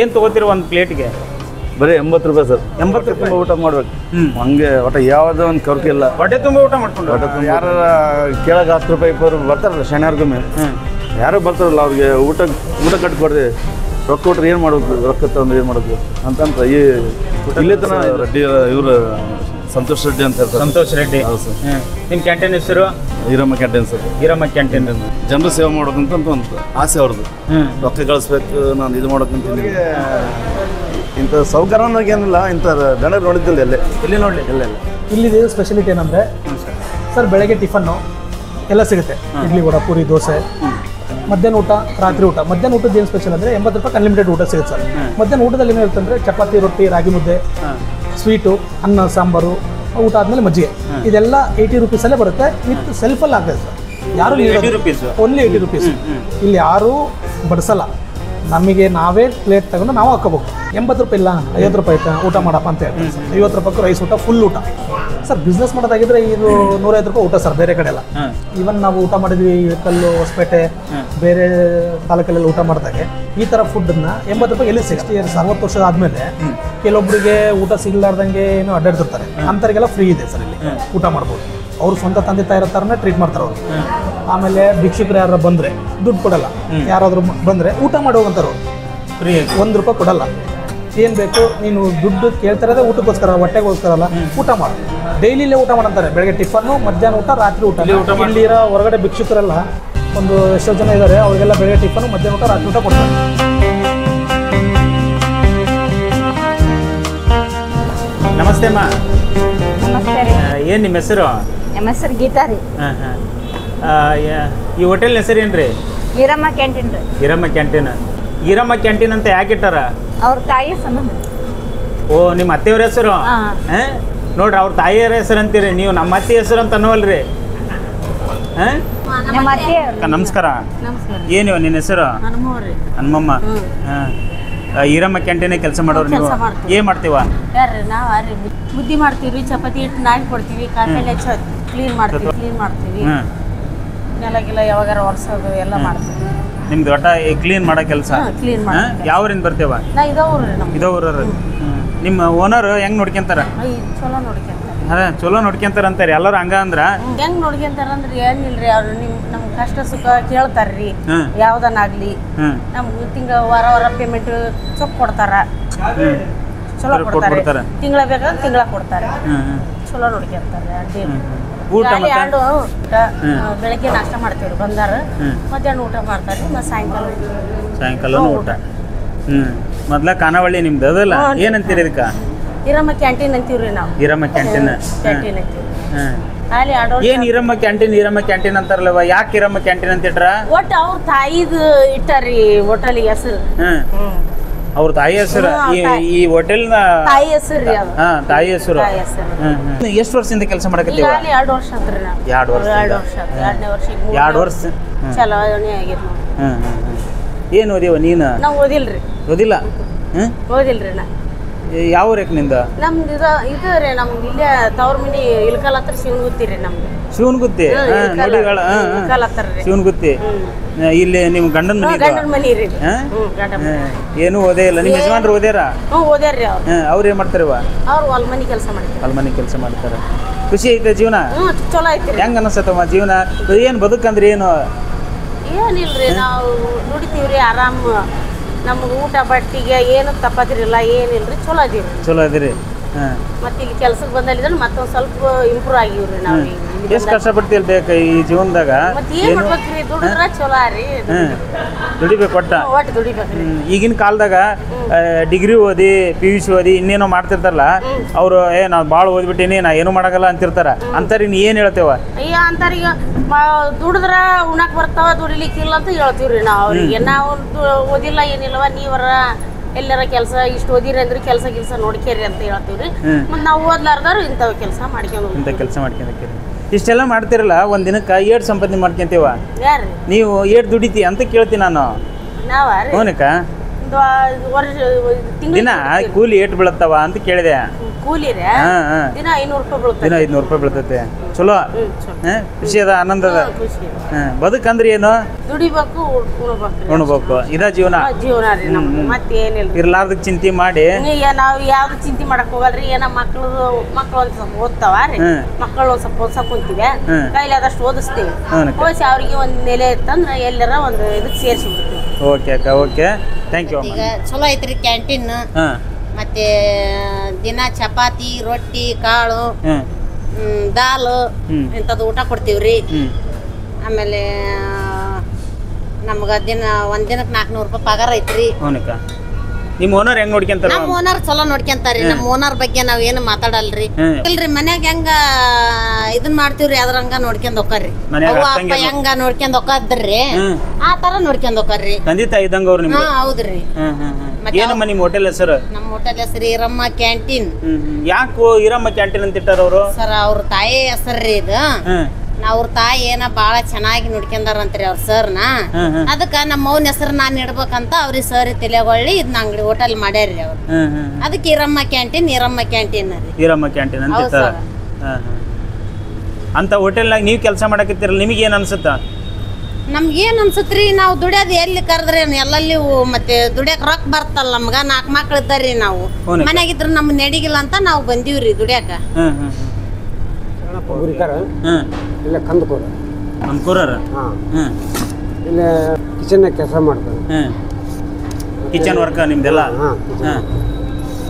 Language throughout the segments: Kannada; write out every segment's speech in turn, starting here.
ಏನು ತೊಗೋತೀರಿ ಒಂದು ಪ್ಲೇಟ್ಗೆ? ಬರೀ 80 ರೂಪಾಯಿ ಸರ್. 80 ರೂಪಾಯಿ ಊಟ ಮಾಡ್ಬೇಕು. ಹಂಗೆ ಒಟ್ಟು ಯಾವುದೋ ಒಂದು ಕೊರತೆ ಇಲ್ಲ. ಹೊಟ್ಟೆ ತುಂಬ ಊಟ ಮಾಡ್ಕೊಂಡು ಯಾರು ಕೇಳಕ್ಕೆ 10 ರೂಪಾಯಿ 20 ರೂಪಾಯಿ ಬರ್ತಾರಲ್ಲ ಶನಿವಾರಗೊಮ್ಮೆ, ಯಾರು ಬರ್ತಾರಲ್ಲ ಅವ್ರಿಗೆ ಊಟ ಕಟ್ಟಿ ಕೊಡ್ತೀವಿ. ರೊಕ್ಕ ಕೊಟ್ರೆ ಏನು ಮಾಡ್ಬೇಕು, ರೊಕ್ಕ ತಂದ್ರೆ ಏನು ಮಾಡ್ಬೇಕು ಅಂತಂತ ಈ ಇಲ್ಲೇ ತನ ರೆಡ್ಡಿ ಇವರು ಸಂತೋಷ್ ರೆಡ್ಡಿ ಅಂತ ಹೇಳ್ತಾರೆ. ಸಂತೋಷ್ ರೆಡ್ಡಿ. ಹೌದು ಸರ್. ನಿಮ್ಮ ಕ್ಯಾಂಟೀನ್ ಹೆಸರು? Eeramma canteen sir. Eeramma canteen. ಜನರು ಸೇವೆ ಮಾಡೋಕ್ಕಂತ ಒಂದು ಆಸೆ ಅವ್ರದ್ದು. ರೊಕ್ಕ ಗಳಿಸ್ಬೇಕು, ನಾನು ಇದು ಮಾಡೋಕ್ಕಂತ. ಇಂಥ ಸೌಕರ್ಯನಾಗೇನಿಲ್ಲ, ಇಂಥ ದಣ ನೋಡಿದ್ದಿಲ್ಲ ಎಲ್ಲೇ. ಇಲ್ಲಿ ನೋಡಲಿ ಎಲ್ಲ ಇಲ್ಲಿದೆ ಸ್ಪೆಷಲಿಟಿ ಏನಂದರೆ ಸರ್, ಬೆಳಗ್ಗೆ ಟಿಫನ್ನು ಎಲ್ಲ ಸಿಗುತ್ತೆ. ಇಡ್ಲಿ, ವಡ, ಪೂರಿ, ದೋಸೆ. ಮಧ್ಯಾಹ್ನ ಊಟ, ರಾತ್ರಿ ಊಟ. ಮಧ್ಯಾಹ್ನ ಊಟದ ಏನು ಸ್ಪೆಷಲ್ ಅಂದರೆ 80 ರೂಪಾಯಿ ಅನ್ಲಿಮಿಟೆಡ್ ಊಟ ಸಿಗುತ್ತೆ ಸರ್. ಮಧ್ಯಾಹ್ನ ಊಟದಲ್ಲಿ ಏನು ಇರುತ್ತೆ ಅಂದರೆ ಚಪಾತಿ, ರೊಟ್ಟಿ, ರಾಗಿ ಮುದ್ದೆ, ಸ್ವೀಟು, ಅನ್ನ, ಸಾಂಬಾರು, ಊಟ ಆದಮೇಲೆ ಮಜ್ಜಿಗೆ. ಇದೆಲ್ಲ 80 ರುಪೀಸಲ್ಲೇ ಬರುತ್ತೆ. ವಿತ್ ಸೆಲ್ಫಲ್ಲಿ ಆಗ್ತದೆ ಸರ್. ಯಾರು ಓನ್ಲಿ 80 ರುಪೀಸ್. ಇಲ್ಲಿ ಯಾರೂ ಬಡಿಸಲ್ಲ. ನಮಗೆ ನಾವೇ ಪ್ಲೇಟ್ ತಗೊಂಡು ನಾವು ಹಾಕೋಬೇಕು. 80 ರೂಪಾಯಿ ಇಲ್ಲ, 50 ರೂಪಾಯಿ ಆಯ್ತಾ ಊಟ ಮಾಡಪ್ಪ ಅಂತ ಹೇಳ್ತಾರೆ ಸರ್. 50 ರೂಪಾಯಿಗೂ ರೈಸ್ ಊಟ, ಫುಲ್ ಊಟ ಸರ್. ಬಿಸ್ನೆಸ್ ಮಾಡೋದಾಗಿದ್ರೆ ಇದು 150 ರೂಪಾಯಿ ಊಟ ಸರ್. ಬೇರೆ ಕಡೆ ಎಲ್ಲ ಈವನ್ ನಾವು ಊಟ ಮಾಡಿದ್ವಿ ಇಳಕಲ್ಲು, ಹೊಸಪೇಟೆ, ಬೇರೆ ತಾಲೂಕಲ್ಲೆಲ್ಲ ಊಟ ಮಾಡಿದಾಗೆ ಈ ಥರ ಫುಡ್ಡನ್ನು 80 ರೂಪಾಯಿ ಎಲ್ಲಿ 60 ಇಯರ್ಸ್ 60 ವರ್ಷ ಆದಮೇಲೆ ಕೆಲವೊಬ್ಬರಿಗೆ ಊಟ ಸಿಗಲಾರ್ದಂಗೆ ಏನೋ ಅಡ್ಡಾಡ್ತಿರ್ತಾರೆ. ಅಂಥವ್ರಿಗೆಲ್ಲ ಫ್ರೀ ಇದೆ ಸರ್ ಇಲ್ಲಿ ಊಟ ಮಾಡ್ಬೋದು. ಅವ್ರು ಸ್ವಂತ ತಂದೆ ತಾಯಿರೋ ಥರನೇ ಟ್ರೀಟ್ ಮಾಡ್ತಾರೆ ಅವರು. ಆಮೇಲೆ ಭಿಕ್ಷುಕರು ಯಾರು ಬಂದರೆ ದುಡ್ಡು ಕೊಡಲ್ಲ. ಯಾರಾದರೂ ಬಂದರೆ ಊಟ ಮಾಡಿ ಹೋಗಂತಾರೆ ಅವರು. ಫ್ರೀ 1 ರೂಪಾಯಿ ಕೊಡಲ್ಲ. ಏನು ಬೇಕು ನೀನು ದುಡ್ಡು ಕೇಳ್ತಾರದೇ ಊಟಕ್ಕೋಸ್ಕರ, ಹೊಟ್ಟೆಗೋಸ್ಕರ ಅಲ್ಲ. ಊಟ ಮಾಡಿ ಡೈಲಿಲೇ ಊಟ ಮಾಡಂತಾರೆ. ಬೆಳಗ್ಗೆ ಟಿಫನ್ನು, ಮಧ್ಯಾಹ್ನ ಊಟ, ರಾತ್ರಿ ಊಟ. ಇಲ್ಲಿರೋ ಹೊರಗಡೆ ಭಿಕ್ಷುಕರೆಲ್ಲ ಒಂದು ಎಷ್ಟೋ ಜನ ಇದ್ದಾರೆ, ಅವರಿಗೆಲ್ಲ ಬೆಳಗ್ಗೆ ಟಿಫನ್ನು, ಮಧ್ಯಾಹ್ನ ಊಟ, ರಾತ್ರಿ ಊಟ ಕೊಡ್ತಾರೆ. ನಮಸ್ತೆ ಅಮ್ಮ. ನಮಸ್ತೆ. ಏನು ನಿಮ್ಮ ಹೆಸರು? ನಮ್ಮ ಹೆಸರು ಗೀತಾ ರೀ. ಈ ಹೋಟೆಲ್ ಹೆಸರು ಏನು ರೀ? ಈರಮ್ಮ ಕ್ಯಾಂಟೀನ್ ರೀ. ಈರಮ್ಮ ಕ್ಯಾಂಟೀನ್. ಈರಮ್ಮ ಕ್ಯಾಂಟೀನ್ ಅಂತ ಯಾಕೆ ಇಟ್ಟಾರ? ಅವ್ರ ತಾಯಿ ಸಂಬಂಧ. ಓ, ನಿಮ್ಮ ಅತ್ತೆಯವ್ರ ಹೆಸರು? ನೋಡ್ರಿ, ಅವ್ರ ತಾಯಿಯವ್ರ ಹೆಸರು ಅಂತೀರಿ, ನೀವು ನಮ್ಮ ಅತ್ತೆ ಹೆಸರು ಅಂತ ಅನ್ನೋಲ್ರಿ. ನಮ್ಮ ಅತ್ತೆ. ನಮಸ್ಕಾರ. ನಮಸ್ಕಾರ. ಏನು ನಿನ್ನ ಹೆಸರು? ಹನುಮಮ್ಮ. ಈರಮ್ಮ ಕ್ಯಾಂಟೀನ್ ಕೆಲಸ ಮಾಡೋರು ನೀವು? ಏನು ಮಾಡ್ತೀವ? ಯಾರು ನಾವು ಬುದ್ಧಿ ಮಾಡ್ತೀವಿ, ಚಪಾತಿ ಹಿಟ್ಟು ನಾಯಿ ಕೊಡ್ತೀವಿ, ಕಾಫಿ ಕ್ಲೀನ್ ಮಾಡ್ತೀವಿ, ನೆಲ ಗಿಲ ಯಾವಾಗಾರ ಒರೆಸೋದು ಎಲ್ಲ ಮಾಡ್ತೀವಿ. ನಿಮ್ದು ಒಟ್ಟ ಕ್ಲೀನ್ ಮಾಡೋ ಕೆಲಸ? ಕ್ಲೀನ್ ಮಾಡಿ. ಯಾವ್ರಿಂದ ಬರ್ತೇವ? ಇದೋ ಊರವ್ರು. ನಿಮ್ಮ ಓನರ್ ಹೆಂಗ್ ನೋಡ್ಕೊಂತಾರ? ಚಲೋ ನೋಡ್ಕೊಂತಾರೆ. ಅದೇ ಚಲೋ ನೋಡ್ಕೊಂತಾರ ಅಂತಾರೆ ಎಲ್ಲರೂ. ಹಂಗ ಅಂದ್ರ ಹೆಂಗ್ ನೋಡ್ಕೊಂತಾರ ಅಂದ್ರೆ ಏನಿಲ್ರಿ, ಅವ್ರು ನಮ್ ಕಷ್ಟ ಸುಖ ಕೇಳ್ತಾರ್ರಿ. ಯಾವ್ದನ್ನಾಗ್ಲಿ ನಮ್ಗೆ ವಾರ ಪೇಮೆಂಟ್ ಚೊಕ್ ಕೊಡ್ತಾರ. ಚಲೋ ಕೊಡ್ತಾರೆ. ತಿಂಗಳ ಬೇಕಾದ್ರೆ ತಿಂಗಳ ಕೊಡ್ತಾರೆ. ಚಲೋ ನೋಡ್ಕೊಂತಾರೆ. ಊಟ ಬೆಳಗ್ಗೆ ನಾಷ್ಟ ಮಾಡ್ತೀವ್ರಿ ಬಂದಾರ, ಮಧ್ಯಾಹ್ನ ಊಟ ಮಾಡ್ತಾರೆ, ಮತ್ತೆ ಸಾಯಂಕಾಲ ಊಟ. ಮೊದ್ಲ ಖಾನಾವಳಿ ನಿಮ್ದು ಅದಲ್ಲ, ಏನಂತೀರಿ ಇದಕ್ಕ? ಈರಮ್ಮ ಕ್ಯಾಂಟೀನ್ ಅಂತೀವ್ರಿ ನಾವು. ಈರಮ್ಮ ಕ್ಯಾಂಟೀನ್. ಕ್ಯಾಂಟೀನ್ ಅಂತೀವಿ. ಏನ್ ಈರಮ್ಮ ಕ್ಯಾಂಟೀನ್ ಅಂತಾರಲ್ಲವ, ಯಾಕೆ ಈರಮ್ಮ ಕ್ಯಾಂಟೀನ್ ಅಂತ ಇಟ್ರ? ಒಟ್ಟು ಅವ್ರ ತಾಯಿದು ಇಟ್ಟಾರಿ ಹೋಟೆಲಿಗೆ ಹೆಸರು. ಅವ್ರ ತಾಯಿ ಹೆಸರು ಈ ಹೋಟೆಲ್ ತಾಯಿ ಹೆಸರು. ತಾಯಿ ಹೆಸರು. ಎಷ್ಟು ವರ್ಷದಿಂದ ಕೆಲಸ ಮಾಡಕತ್ತೀವಿ? 2 ವರ್ಷ ಆತ್ರಿ. 2 ವರ್ಷ. 2 ವರ್ಷ ಚಲೋನೆ ಆಗಿರ್. ಏನು ಓದಿವ ನೀನು? ನಾವು ಓದಿಲ್ರಿ. ಓದಿಲ್ಲ? ಓದಿಲ್ರಿ ನಾ. ಯಾವ ರೇಕ್ ನಿಂದ? ನಮ್ದು ಇದು ರೀ, ನಮ್ದು ಇಲ್ಲೇ ತವ್ರ ಮನಿ ಇಲ್ಕಲ್ ಹತ್ರ ಶಿವನಗುತ್ತಿ ರೀ. ನಮ್ದು ಶಿವನಗುತ್ತಿ. ಶಿವನಗುತ್ತಿ. ಇಲ್ಲಿ ನಿಮ್ ಗಂಡನ ಮನಿ ರೀ. ಏನು ಓದೇ ಇಲ್ಲ? ನಿಮ್ಮ ಯಜಮಾನ್ರು ಓದ್ಯಾರ? ಓದ್ಯಾರ್ರಿ. ಅವ್ರು ಏನ್ ಮಾಡ್ತಾರವ? ಅವ್ರು ಹೊಲ್ಮನಿ ಕೆಲಸ ಮಾಡ್ತಾರೆ. ಹೊಲ್ಮನಿ ಕೆಲಸ ಮಾಡ್ತಾರೆ. ಖುಷಿ ಐತೆ ಜೀವನ? ಚಲೋ ಐತಿ. ಹೆಂಗ ಅನಸತ್ತಮ್ಮ ಜೀವನ? ಏನ್ ಬದುಕಂದ್ರೆ ಏನು? ಏನಿಲ್ರಿ, ನಾವು ದುಡಿತೀವ್ರಿ ಆರಾಮ್. ನಮ್ಗೆ ಊಟ ಬಟ್ಟಿಗೆ ಏನು ತಪ್ಪದಿರಲ್ಲ, ಏನಿಲ್ರಿ, ಚಲೋ ಅದೀವಿ. ಚಲೋ ಅದಿರಿ. ಮತ್ತೆ ಇಲ್ಲಿ ಕೆಲ್ಸಕ್ಕೆ ಬಂದಲ್ಲಿದ್ರೆ ಮತ್ತೊಂದು ಸ್ವಲ್ಪ ಇಂಪ್ರೂವ್ ಆಗಿವ್ರಿ ನಾವು. ಎಷ್ಟು ಕಷ್ಟಪಡ್ತಿಲ್ ಬೇಕು ಈ ಜೀವನದಾಗ? ಮತ್ತೆ ಏನ್ ಮಾಡ್ಬೇಕ್ರಿ, ದುಡಿದ್ರ ಚಲೋ ರೀ. ದುಡಿಬೇಕು ಒಟ್ಟ ದುಡಿಬೇಕ್ರಿ. ಈಗಿನ ಕಾಲದಾಗ ಡಿಗ್ರಿ ಓದಿ PUC ಓದಿ ಇನ್ನೇನೋ ಮಾಡ್ತಿರ್ತಾರಲ್ಲ ಅವ್ರು, ನಾ ಭಾಳ ಓದ್ಬಿಟ್ಟಿನಿ, ನಾ ಏನು ಮಾಡಾಗಲ್ಲ ಅಂತಿರ್ತಾರ. ಅಂತಾರ ನೀ ಏನ್ ಹೇಳ್ತೇವ? ಅಯ್ಯ ಅಂತಾರೀಗ ದುಡಿದ್ರ ಉಣಕ್ ಬರ್ತಾವ, ದುಡಿಲಿಕ್ಕಿಲ್ಲ ಅಂತ ಹೇಳ್ತೀವ್ರಿ ನಾವು ಅವ್ರಿಗೆ. ನಾವು ಓದಿಲ್ಲ ಏನಿಲ್ಲವ, ನೀವರ ಎಲ್ಲರ ಕೆಲಸ ಇಷ್ಟು ಓದಿರಿ ಅಂದ್ರೆ ಕೆಲಸ ನೋಡ್ಕೇರಿ ಅಂತ ಹೇಳ್ತೀವ್ರಿ. ಮತ್ತೆ ನಾವು ಓದ್ಲಾರ್ದಾರು ಇಂಥವ್ ಕೆಲಸ ಮಾಡ್ಕೊಂಡ್ರಿ. ಇಷ್ಟೆಲ್ಲ ಮಾಡ್ತಿರಲ್ಲ, ಒಂದ್ ದಿನಕ್ಕೆ ಏಟ್ ಸಂಪಾದನೆ ಮಾಡ್ಕೊಂತೀವ? ಯಾರು ನೀವು ಏಟ್ ದುಡಿತಿ ಅಂತ ಕೇಳ್ತೀನಿ ನಾನು. ನಾವಕ್ಕ ದಿನ ಕೂಲಿ ಏಟ್ ಬೀಳತ್ತವ ಅಂತ ಕೇಳಿದೆ. ಕೂಲಿ ದಿನ 500 ರೂಪಾಯಿ ಬೀಳುತ್ತೆ. ದಿನ 500 ರೂಪಾಯಿ ಬೀಳ್ತೈತೆ. ಚಲೋ ಚಲೋ. ಖುಷಿ ಅದ ಆನಂದ ಅದ ಖುಷಿ ಬದುಕಂದ್ರೆ ಏನು ದುಡಿಬೇಕು ಉಣ್ಬೇಕು ಉಣ್ಬೇಕು ಇದ ಜೀವನ ಜೀವನ ರೀ ನಮ್ದು ಮತ್ತೇನಿಲ್ಲ ಇರ್ಲಾರ್ದಕ್ ಚಿಂತೆ ಮಾಡಿ ಈಗ ನಾವು ಯಾವ್ದು ಚಿಂತೆ ಮಾಡಕ್ ಹೋಗಲ್ರಿ ಏನೋ ಮಕ್ಳು ಒಂದ್ ಸ್ವಲ್ಪ ಓದ್ತಾವ ರೀ ಮಕ್ಕಳು ಒಂದ್ ಸ್ವಲ್ಪ ಓದ್ಸಕ್ ಕುಂತೀವಿ ಕೈಲಿ ಆದಷ್ಟು ಓದಿಸ್ತೀವಿ ಓದಿಸಿ ಅವ್ರಿಗೆ ಒಂದ್ ನೆಲೆ ಇತ್ತಂದ್ರೆ ಎಲ್ಲರ ಒಂದು ಇದಕ್ಕೆ ಸೇರಿಸಿ ಬಿಡ್ತೀವಿ. ಓಕೆ ಅಕ್ಕ ಓಕೆ ಥ್ಯಾಂಕ್ ಯು ಈಗ ಚಲೋ ಐತ್ರಿ ಕ್ಯಾಂಟೀನ್ ಮತ್ತೆ ದಿನ ಚಪಾತಿ ರೊಟ್ಟಿ ಕಾಳು ದಾಲು ಇಂಥದ್ದು ಊಟ ಕೊಡ್ತೀವ್ರಿ. ಆಮೇಲೆ ನಮ್ಗ ಒಂದ್ ದಿನಕ್ಕೆ 400 ರೂಪಾಯಿ ಪಗಾರ ಐತ್ರಿ. ನಿಮ್ಮ ಓನರ್ ಹೆಂಗ್ ನೋಡ್ಕೊಂತಾರ? ನಮ್ಮ ಓನರ್ ಚಲೋ ನೋಡ್ಕೊಂತಾರಿ. ನಮ್ಮ ಓನರ್ ಬಗ್ಗೆ ನಾವ್ ಏನು ಮಾತಾಡಲ್ರಿ. ಇಲ್ರಿ ಮನ್ಯಾಗ ಹೆಂಗ ಇದನ್ ಮಾಡ್ತೀವ್ರಿ ಅದ್ರಂಗ ನೋಡ್ಕೊಂಡ್ ಹೋಗ್ತಾರ್ರಿ. ಅವ್ವ ಅಪ್ಪ ಹೆಂಗ ನೋಡ್ಕೊಂಡ್ ಹೋಗ್ತಾರ್ರಿ ಆ ತರ ನೋಡ್ಕೊಂಡ್ ಹೋಗ್ತಾರ್ರಿ. ತಂದೆ ತಾಯಿ ಇದ್ದಂಗ ಅವ್ರು ನಿಮ್ಗೆ? ಹೌದ್ರಿ. ಏನಮ್ಮ ನಿಮ್ಮ ಹೋಟೆಲ್ ಹೆಸರು? ನಮ್ಮ ಹೋಟೆಲ್ ಹೆಸರು ಈರಮ್ಮ ಕ್ಯಾಂಟೀನ್. ಯಾಕೋ ಈರಮ್ಮ ಕ್ಯಾಂಟೀನ್ ಅಂತ ಇಟ್ಟಾರ ಅವರು? ಸರ್ ಅವ್ರ ತಾಯಿ ಹೆಸರ್ರಿ ಇದು. ಅವ್ರ ತಾಯಿ ಏನ ಬಾಳ ಚೆನ್ನಾಗಿ ನೋಡ್ಕೊಂಡಾರಂತ್ರಿ ಅವ್ರ ಸರ್ನ. ಅದಕ್ಕ ನಮ್ಮ ಮೌನ್ ಹೆಸರು ನಾನ್ ಇಡ್ಬೇಕಂತ ಅವ್ರಿಗೆ ಸರ್ ತಲೆಗೊಳ್ಳಿ ಇದನ್ನ ಅಂಗಡಿ ಹೋಟೆಲ್ ಮಾಡ್ಯಾರ್ರಿ ಅವ್ರು. ಅದಕ್ಕೆ ಈರಮ್ಮ ಕ್ಯಾಂಟೀನ್ ರೀ. ಈರಮ್ಮ ಕ್ಯಾಂಟೀನ್ ಅಂತ ಇಟ್ಟಾರ. ಅಂತ ಹೋಟೆಲ್ನಾಗ ನೀವು ಕೆಲಸ ಮಾಡಕತ್ತೀರಲ್ಲ ನಿಮಗೆ ಏನ್ ಅನ್ಸುತ್ತ? ನಮ್ಗೇನ್ ಅನ್ಸತ್ರಿ ನಾವು ದುಡಿಯೋದು ಎಲ್ಲಿ ಕರೆದ್ರೆ ಎಲ್ಲಲ್ಲಿ ಮತ್ತೆ ದುಡಿಯಕ್ ರೊಕ್ಕ ಬರ್ತಲ್ಲ ನಮ್ಗ. 4 ಮಕ್ಳು ಇದ್ದಾರ್ರಿ ನಾವು. ಮನ್ಯಾಗಿದ್ರ ನಮ್ ನಡಿಗಿಲ್ಲ ಅಂತ ನಾವು ಬಂದೀವ್ರಿ ದುಡಿಯಾಕ. ಇಲ್ಲ ಕಂದಕೂರ ಇಲ್ಲ ಕಿಚನ್ ಕೆಲಸ ಮಾಡ್ತಾರೆ. ಕಿಚನ್ ವರ್ಕ್ ನಿಮ್ದೆಲ್ಲ?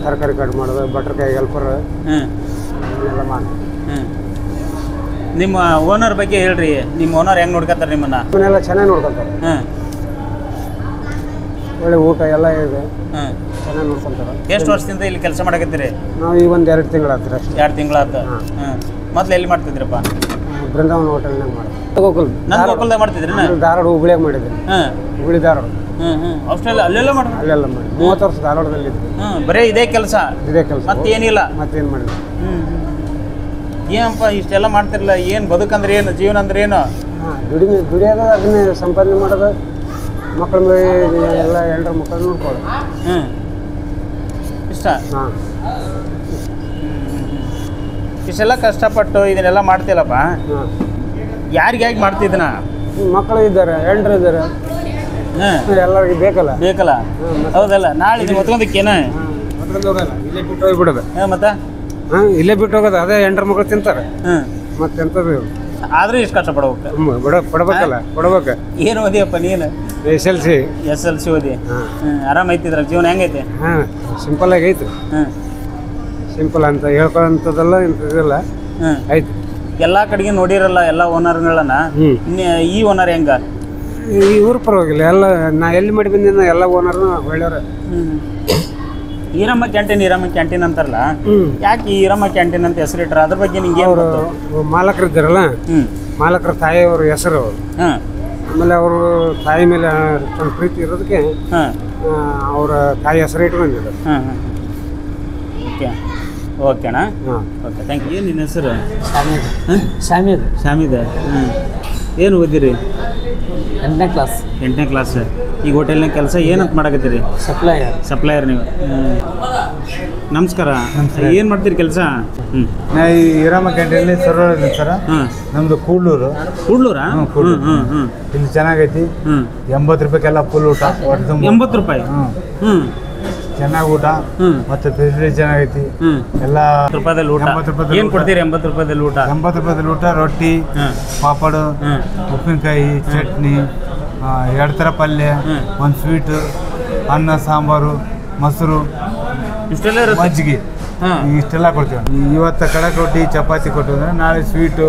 ತರಕಾರಿ ಕಟ್ ಮಾಡೋದು ಬಟರ್ಕಾಯಿ ಹೆಲ್ಪರ್ ಎಲ್ಲ ಮಾಡಿ. ನಿಮ್ಮ ಓನರ್ ಬಗ್ಗೆ ಹೇಳ್ರಿ. ನಿಮ್ಮ ಓನರ್ ಹೆಂಗ್ ನೋಡ್ಕೊತಾರೆ ನಿಮ್ಮನ್ನ? ಇವನ್ನೆಲ್ಲ ಚೆನ್ನಾಗಿ ನೋಡ್ಕೊತಾರೆ. ಒಳ್ಳೆ ಊಟ ಎಲ್ಲ ಇದೆ, ಚೆನ್ನಾಗಿ ನೋಡ್ಕೊಂತಾರೆ. ಎಷ್ಟು ವರ್ಷದಿಂದ ಇಲ್ಲಿ ಕೆಲಸ ಮಾಡಕತ್ತೀರಿ? ನಾವು ಈಗ ಒಂದು 2 ತಿಂಗಳಾತ್ರಿ ಅಷ್ಟೇ. 2 ತಿಂಗಳಾತ. ಮೊದ್ಲು ಎಲ್ಲಿ ಮಾಡ್ತಿದ್ರಪ್ಪ? ಬೃಂದಾವನ ಹೋಟೆಲ್ನಾಗ ಮಾಡಿದ್ವಿ. ಗೋಕುಲ್ದಾಗ ಮಾಡ್ತಿದ್ರಿ? ಧಾರವಾಡ ಹುಬ್ಳಿಯಾಗ ಮಾಡಿದ್ರಿ. ಹುಬ್ಳಿ ಧಾರವಾಡ ಅಷ್ಟೆಲ್ಲ ಅಲ್ಲೆಲ್ಲ ಮಾಡಿ 30 ವರ್ಷ ಧಾರವಾಡದಲ್ಲಿ ಇದ್ವಿ. ಬರೀ ಇದೇ ಕೆಲಸ? ಇದೇ ಕೆಲಸ, ಮತ್ತೇನಿಲ್ಲ? ಮತ್ತೇನು ಮಾಡಿದ್ವಿ. ಏನಪ್ಪ ಇಷ್ಟೆಲ್ಲ ಮಾಡ್ತಿರಲ್ಲ, ಏನು ಬದುಕಂದ್ರೆ ಏನು, ಜೀವನ ಅಂದ್ರೆ ಏನು? ದುಡಿಯೋದು ಅದನ್ನೇ ಸಂಪಾದನೆ ಮಾಡೋದು, ಮಕ್ಕಳ ಮೇಲೆ ಎಲ್ಲ ಎಲ್ಲರ ಮಕ್ಕಳು ನೋಡ್ಕೊಳ್ಳೋದು ಇಷ್ಟ. ಇಷ್ಟೆಲ್ಲ ಕಷ್ಟಪಟ್ಟು ಇದನ್ನೆಲ್ಲ ಮಾಡ್ತಿಲ್ಲಪ್ಪ, ಯಾರಿಗಾಗಿ ಮಾಡ್ತಿದ್ದನ? ಮಕ್ಕಳು ಇದ್ದಾರೆ, ಹೆಂಡ್ರು ಇದ್ದಾರೆ, ಎಲ್ಲರಿಗೂ ಬೇಕಲ್ಲ. ಹೌದಲ್ಲ, ನಾಳೆ ನೀವು ಹೊತ್ಕೊಂಡಕ್ಕೇನ ಇಲ್ಲೇ ಬಿಟ್ಟು ಹೋಗ್ಬಿಡೋದು. ಮತ್ತೆ ಇಲ್ಲೇ ಬಿಟ್ಟು ಹೋಗೋದು, ಅದೇ ಹೆಂಡ್ರ ಮಕ್ಕಳು ತಿಂತಾರೆ. ಮತ್ತೆಂಥದ್ದು ಆದ್ರೂ ಇಷ್ಟು ಕಷ್ಟಪಡ್ಬೇಕು, ಕೊಡ್ಬೇಕು. ಏನು ಓದಿಯಪ್ಪ ನೀನು? SLC ಓದಿ. ಆರಾಮ ಐತಿದ್ರ ಜೀವನ ಹೆಂಗೈತಿ? ಸಿಂಪಲ್ ಆಗಿ ಐತಿ. ಸಿಂಪಲ್ ಅಂತ ಹೇಳ್ಕೊಳ್ಳೋಂಥದ್ದಲ್ಲ, ಇಂಥದ್ದೆಲ್ಲ ಐತಿ. ಎಲ್ಲಾ ಕಡೆಗೆ ನೋಡಿರಲ್ಲ ಎಲ್ಲ ಓನರ್ಗಳನ್ನ, ಈ ಓನರ್ ಹೆಂಗ? ಇವ್ರು ಪರವಾಗಿಲ್ಲ, ಎಲ್ಲ ನಾ ಎಲ್ಲಿ ಮಾಡಿ ಬಂದಿನ ಎಲ್ಲ ಓನರ್ನು ಒಳ್ಳೆಯವ್ರ. ಈರಮ್ಮ ಕ್ಯಾಂಟೀನ್ ಅಂತಾರಲ್ಲ, ಯಾಕೆ ಈರಮ್ಮ ಕ್ಯಾಂಟೀನ್ ಅಂತ ಹೆಸರಿಟ್ರ? ಅದ್ರ ಬಗ್ಗೆ ನಿಂಗೆ ಅವರು ಮಾಲಕರು ಇದ್ದಾರಲ್ಲ, ಮಾಲಕರ ತಾಯಿಯವ್ರ ಹೆಸರು. ಆಮೇಲೆ ಅವರು ತಾಯಿ ಮೇಲೆ ಒಂದು ಪ್ರೀತಿ ಇರೋದಕ್ಕೆ ಅವರ ತಾಯಿ ಹೆಸರು ಇಟ್ಕೊಂಡಿದ್ದಾರೆ. ಓಕೆನಾ? Okay, thank you. ಏನು ನಿನ್ನ ಹೆಸರು? ಶಾಮಿದ್. ಏನು ಓದಿರಿ? 8ನೇ ಕ್ಲಾಸ್. 8ನೇ ಕ್ಲಾಸ್. ಈಗ ಹೋಟೆಲ್ನಾಗ ಕೆಲಸ ಏನಂತ ಮಾಡಕತ್ತೀರಿ? ಸಪ್ಲೈಯರ್ ನೀವು. ನಮಸ್ಕಾರ. ಏನು ಮಾಡ್ತೀರಿ ಕೆಲಸ? ನಾ ಈ ಈರಮ್ಮ ಕ್ಯಾಂಟೀನಲ್ಲಿ ಸರ್ವರ್ ಇದೆ ಸರ. ನಮ್ದು ಕೂಡ್ಲೂರಾ? ಇಲ್ಲಿ ಚೆನ್ನಾಗೈತಿ. 80 ರೂಪಾಯಿಗೆಲ್ಲ ಫುಲ್ ಊಟ. 80 ರೂಪಾಯಿ? ಚೆನ್ನಾಗಿ ಊಟ ಮತ್ತೆ ಫೆಸಿಲಿಟಿ ಚೆನ್ನಾಗೈತಿ. ಎಲ್ಲ 80 ರೂಪಾಯಿದಲ್ಲಿ ಊಟ. ಏನು ಕೊಡ್ತೀರಿ 80 ರೂಪಾಯಿದಲ್ಲಿ ಊಟ? 80 ರೂಪಾಯಿದಲ್ಲಿ ಊಟ, ರೊಟ್ಟಿ, ಪಾಪಡು, ಉಪ್ಪಿನಕಾಯಿ, ಚಟ್ನಿ, 2 ಥರ ಪಲ್ಯ, ಒಂದು ಸ್ವೀಟು, ಅನ್ನ, ಸಾಂಬಾರು, ಮೊಸರು, ಇಷ್ಟೆಲ್ಲ ಮಜ್ಜಿಗೆ, ಇಷ್ಟೆಲ್ಲ ಕೊಡ್ತೀವಿ. ಇವತ್ತು ಕಡಕ್ ರೊಟ್ಟಿ ಚಪಾತಿ ಕೊಟ್ಟಿದ್ರೆ ನಾಳೆ ಸ್ವೀಟು,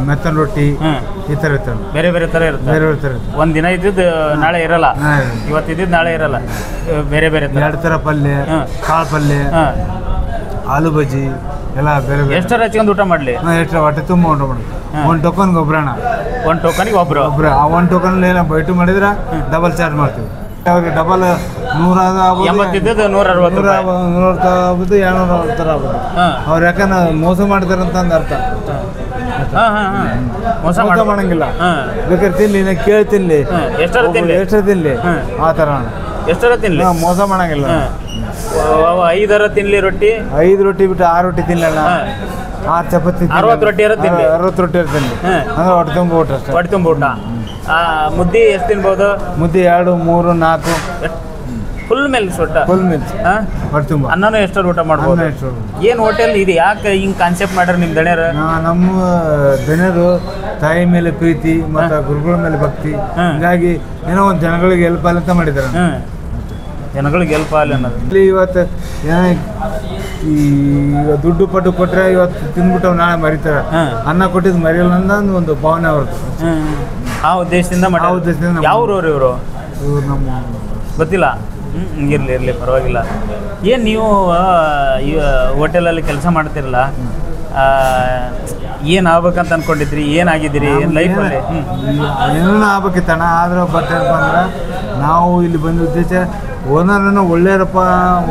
ಮೆತ್ತನ್ ರೊಟ್ಟಿ, ಈ ಥರ ಇರ್ತವೆ. ಬೇರೆ ಥರ ಇರುತ್ತೆ. ಒಂದು ದಿನ ಇದ್ದಿದ್ದು ನಾಳೆ ಇರಲ್ಲ, ಇವತ್ತು ಇದ್ದಿದ್ದು ನಾಳೆ ಇರಲ್ಲ. ಬೇರೆ 2 ಥರ ಪಲ್ಯ, ಕಾಳು ಪಲ್ಯ, ಆಲೂ ಬಜ್ಜಿ ಎಲ್ಲ ಬೇರೆ. ಎಷ್ಟರ ಹಚ್ಕೊಂಡು ಊಟ ಮಾಡಲಿ? ಎಷ್ಟು ಹೊಟ್ಟೆ ತುಂಬ ಊಟ ಮಾಡಿ. 1 ಟೋಕನ್ಗೆ ಒಬ್ಬರಣ. 1 ಟೋಕನ್ಗೆ ಒಬ್ರು. ಆ 1 ಟೋಕನ್ ಏನೋ ಬೈಟು ಮಾಡಿದ್ರೆ ಡಬಲ್ ಚಾರ್ಜ್ ಮಾಡ್ತೀವಿ. ಅವ್ರಿಗೆ ಡಬಲ್ 180 ಇದ್ದದ್ದು 160 ಆಗ್ಬೋದು, 200 ಥರ ಆಗ್ಬೋದು. ಅವ್ರು ಯಾಕಂದ್ರೆ ಮೋಸ ಮಾಡ್ತಾರಂತ ಅರ್ಥ. ಮೋಸ ಮಾಡಂಗಿಲ್ಲ. ಬೇಕಾದ್ರೆ ತಿನ್ಲಿ, ನಾ ಕೇಳಿ ತಿನ್ಲಿ, ಎಷ್ಟರ ತಿನ್ಲಿ, ಆ ಥರ. ಎಷ್ಟರ ತಿನ್ಲಿ, ಮೋಸ ಮಾಡಂಗಿಲ್ಲ. 5 ತಿನ್ಲಿ ರೊಟ್ಟಿ. 5 ರೊಟ್ಟಿ ಬಿಟ್ಟು 6 ರೊಟ್ಟಿ ತಿನ್ನಲ್ಲ. 6 ಚಪಾತಿ 60 ರೊಟ್ಟಿ ಇರುತ್ತೆ ಇಲ್ಲಿ? 60 ರೊಟ್ಟಿ ಇರ್ತೀನಿ ಅಂದ್ರೆ ಹೊಟ್ಟೆ ತುಂಬ ಊಟ ಅಷ್ಟೇ. ಹೊಟ್ಟೆ ತುಂಬ ಊಟ. ಮುದ್ದೆ ಎಷ್ಟು ತಿನ್ಬೋದು? ಮುದ್ದೆ 2, 3, 4 ಫುಲ್ ಮೇಲೆ ಸೊಟ್ಟ ಫುಲ್ ಮಿಲ್ಸ್ ಹೊಟ್ಟೆ ತುಂಬ. ಅನ್ನನೂ ಎಷ್ಟರ ಊಟ ಮಾಡ್ಬೋದು? ಏನು ಹೋಟೆಲ್ ಇದು ಯಾಕೆ ಹಿಂಗೆ ಕಾನ್ಸೆಪ್ಟ್ ಮಾಡ್ಯಾರ ನಿಮ್ಮ ದಣ್ಯರು? ನಮ್ಮ ದಣ್ಯರು ತಾಯಿ ಮೇಲೆ ಪ್ರೀತಿ ಮತ್ತು ಗುರುಗಳ ಮೇಲೆ ಭಕ್ತಿ, ಹೀಗಾಗಿ ಏನೋ ಒಂದು ಜನಗಳಿಗೆ ಹೆಲ್ಪ್ ಆಗಲಿ ಅಂತ ಮಾಡಿದ್ದಾರೆ. ಜನಗಳಿಗೆ ಹೆಲ್ಪ್ ಆಗಲಿ ಅನ್ನೋದು. ಇಲ್ಲಿ ಇವತ್ತು ಏನೋ ಈ ದುಡ್ಡು ಪಟ್ಟು ಕೊಟ್ಟರೆ ಇವತ್ತು ತಿಂದ್ಬಿಟ್ಟು ನಾಳೆ ಮರಿತಾರೆ, ಅನ್ನ ಕೊಟ್ಟಿದ್ದು ಮರಿಯಲ್ಲ ಅನ್ನೋ ಒಂದು ಭಾವನೆ ಅವ್ರದ್ದು. ಆ ಉದ್ದೇಶದಿಂದ ಆ ಉದ್ದೇಶದಿಂದ ಯಾವ ಊರವ್ರು ಇವರು? ಇವ್ರು ನಮ್ಮ ಗೊತ್ತಿಲ್ಲ. ಇರಲಿ ಪರವಾಗಿಲ್ಲ. ಏನು ನೀವು ಈ ಹೋಟೆಲಲ್ಲಿ ಕೆಲಸ ಮಾಡ್ತಿರಲ್ಲ, ಏನು ಆಗ್ಬೇಕಂತ ಅನ್ಕೊಂಡಿದ್ರಿ? ಏನಾಗಿದ್ದೀರಿ ಲೈಫಲ್ಲಿ? ಏನೂ ಆಗ್ಬೇಕಿತ್ತಣ್ಣ. ಆದ್ರೆ ಬಟ್ ಏನಪ್ಪ ಅಂದ್ರೆ ನಾವು ಇಲ್ಲಿ ಬಂದ ಉದ್ದೇಶ ಓನರನ್ನು ಒಳ್ಳೆಯರಪ್ಪ,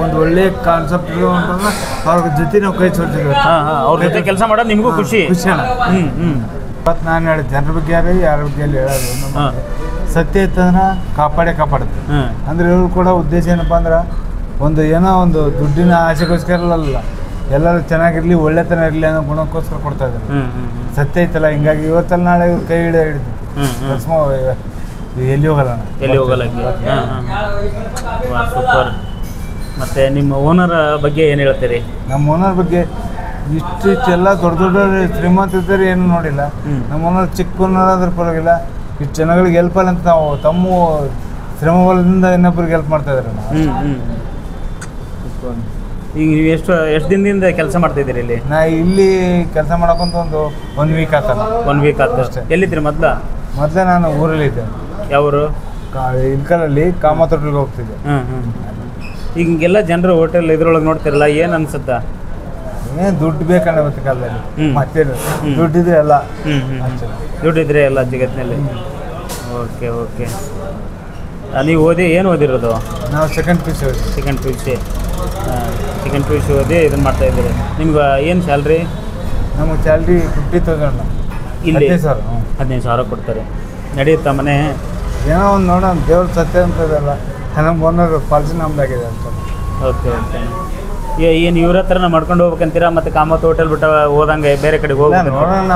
ಒಂದು ಒಳ್ಳೆ ಕಾನ್ಸೆಪ್ಟ್ ಅಂತಂದ್ರೆ ಅವ್ರ ಜೊತೆ ನಾವು ಕೈ ಜೋಡಿಸಿದ್ವಿ. ಅವ್ರ ಜೊತೆ ಕೆಲಸ ಮಾಡೋದು ನಿಮಗೂ ಖುಷಿ ಅಣ್ಣ. ಇವತ್ತು ನಾನು ಹೇಳಿ ಜನರ ಬಗ್ಗೆ ಯಾರ ಬಗ್ಗೆ ಹೇಳೋದು ನಮ್ಮ ಸತ್ಯ ಇತ್ತಂದ್ರೆ ಕಾಪಾಡುತ್ತೆ. ಅಂದ್ರೆ ಇವ್ರು ಕೂಡ ಉದ್ದೇಶ ಏನಪ್ಪ ಅಂದ್ರೆ ಒಂದು ಏನೋ ಒಂದು ದುಡ್ಡಿನ ಆಸೆಗೋಸ್ಕರ ಅಲ್ಲ, ಎಲ್ಲರೂ ಚೆನ್ನಾಗಿರ್ಲಿ, ಒಳ್ಳೆತನ ಇರಲಿ ಅನ್ನೋ ಗುಣಕ್ಕೋಸ್ಕರ ಕೊಡ್ತಾ ಇದ್ದಾರೆ. ಸತ್ಯ ಐತಲ್ಲ, ಹಿಂಗಾಗಿ ಇವತ್ತಲ್ಲ ನಾಳೆ ಇವ್ರು ಕೈ ಹಿಡಿದು ಎಲ್ಲಿ ಹೋಗಲ್ಲ ಸೂಪರ್. ಮತ್ತೆ ನಿಮ್ಮ ಓನರ್ ಬಗ್ಗೆ ಏನು ಹೇಳ್ತೀರಿ? ನಮ್ಮ ಓನರ್ ಬಗ್ಗೆ ಇಷ್ಟೆಲ್ಲ ದೊಡ್ಡ ಶ್ರೀಮಂತ ಇದ್ದಾರೆ ಏನು ನೋಡಿಲ್ಲ. ನಮ್ಮ ಓನರ್ ಚಿಕ್ಕ ಓನರ್ ಆದ್ರೆ ಪರವಾಗಿಲ್ಲ, ಇಷ್ಟು ಜನಗಳಿಗೆ ಹೆಲ್ಪ್ ಅಲ್ಲ ಅಂತ ನಾವು ತಮ್ಮ ಶ್ರಮಬಲದಿಂದ ಇನ್ನೊಬ್ಬರಿಗೆ ಹೆಲ್ಪ್ ಮಾಡ್ತಾ ಇದ್ದಾರೆ. ಈಗ ನೀವು ಎಷ್ಟು ದಿನದಿಂದ ಕೆಲಸ ಮಾಡ್ತಿದ್ದೀರಿ ಇಲ್ಲಿ? ನಾ ಇಲ್ಲಿ ಕೆಲಸ ಮಾಡೋಕ್ಕಂತ ಒಂದು ವೀಕ್ ಆತಲ್ಲ. 1 ವೀಕ್ ಆತ ಅಷ್ಟೇ. ಎಲ್ಲಿದ್ರಿ ಮೊದಲೇ ನಾನು ಊರಲ್ಲಿ ಇದ್ದೆ. ಯಾವರು? ಇಲ್ಕಲಲ್ಲಿ ಕಾಮತೋಟಲ್ಗೆ ಹೋಗ್ತಿದ್ದೆ. ಈಗೆಲ್ಲ ಜನರು ಹೋಟೆಲ್ ಇದ್ರೊಳಗೆ ನೋಡ್ತಿರಲ್ಲ, ಏನು ಅನ್ಸುತ್ತಾ? ಏನು ದುಡ್ಡು ಬೇಕಣ್ಣ ಇವತ್ತು ಕಾಲದಲ್ಲಿ, ಮತ್ತೇನು ದುಡ್ಡಿದ್ರೆ ಎಲ್ಲ. ದುಡ್ಡಿದ್ರೆ ಎಲ್ಲ ಜಗತ್ತಿನಲ್ಲಿ. ಓಕೆ. ನೀವು ಏನು ಓದಿರೋದು? ನಾವು ಸೆಕೆಂಡ್ ಪಿ ಯು ಸಿ ಓದಿ ಇದನ್ನು ಮಾಡ್ತಾ ಇದ್ದೀರಿ. ನಿಮ್ಗೆ ಏನು ಸ್ಯಾಲ್ರಿ? ನಮಗೆ ಸ್ಯಾಲ್ರಿ 50,000. ಇಲ್ಲಿ 15,000 ಕೊಡ್ತಾರೆ. ನಡೆಯುತ್ತಾ ಮನೆ? ಏನೋ ಒಂದು ನೋಡೋಣ, ದೇವ್ರ ಸತ್ಯ ಅಂತದಲ್ಲ, ನಮ್ಮ ಓನರ್ ಪಾಲಿಸಿ ನಮ್ದಾಗಿದೆ ಅಂತ. ಓಕೆ. ಏನು ಇವ್ರ ಹತ್ರನ ಮಾಡ್ಕೊಂಡು ಹೋಗ್ಬೇಕಂತೀರಾ? ಮತ್ತು ಕಾಮತ್ ಹೋಟೆಲ್ ಬಿಟ್ಟು ಹೋದಂಗೆ ಬೇರೆ ಕಡೆಗೆ ಹೋಗಿ ನೋಡೋಣ.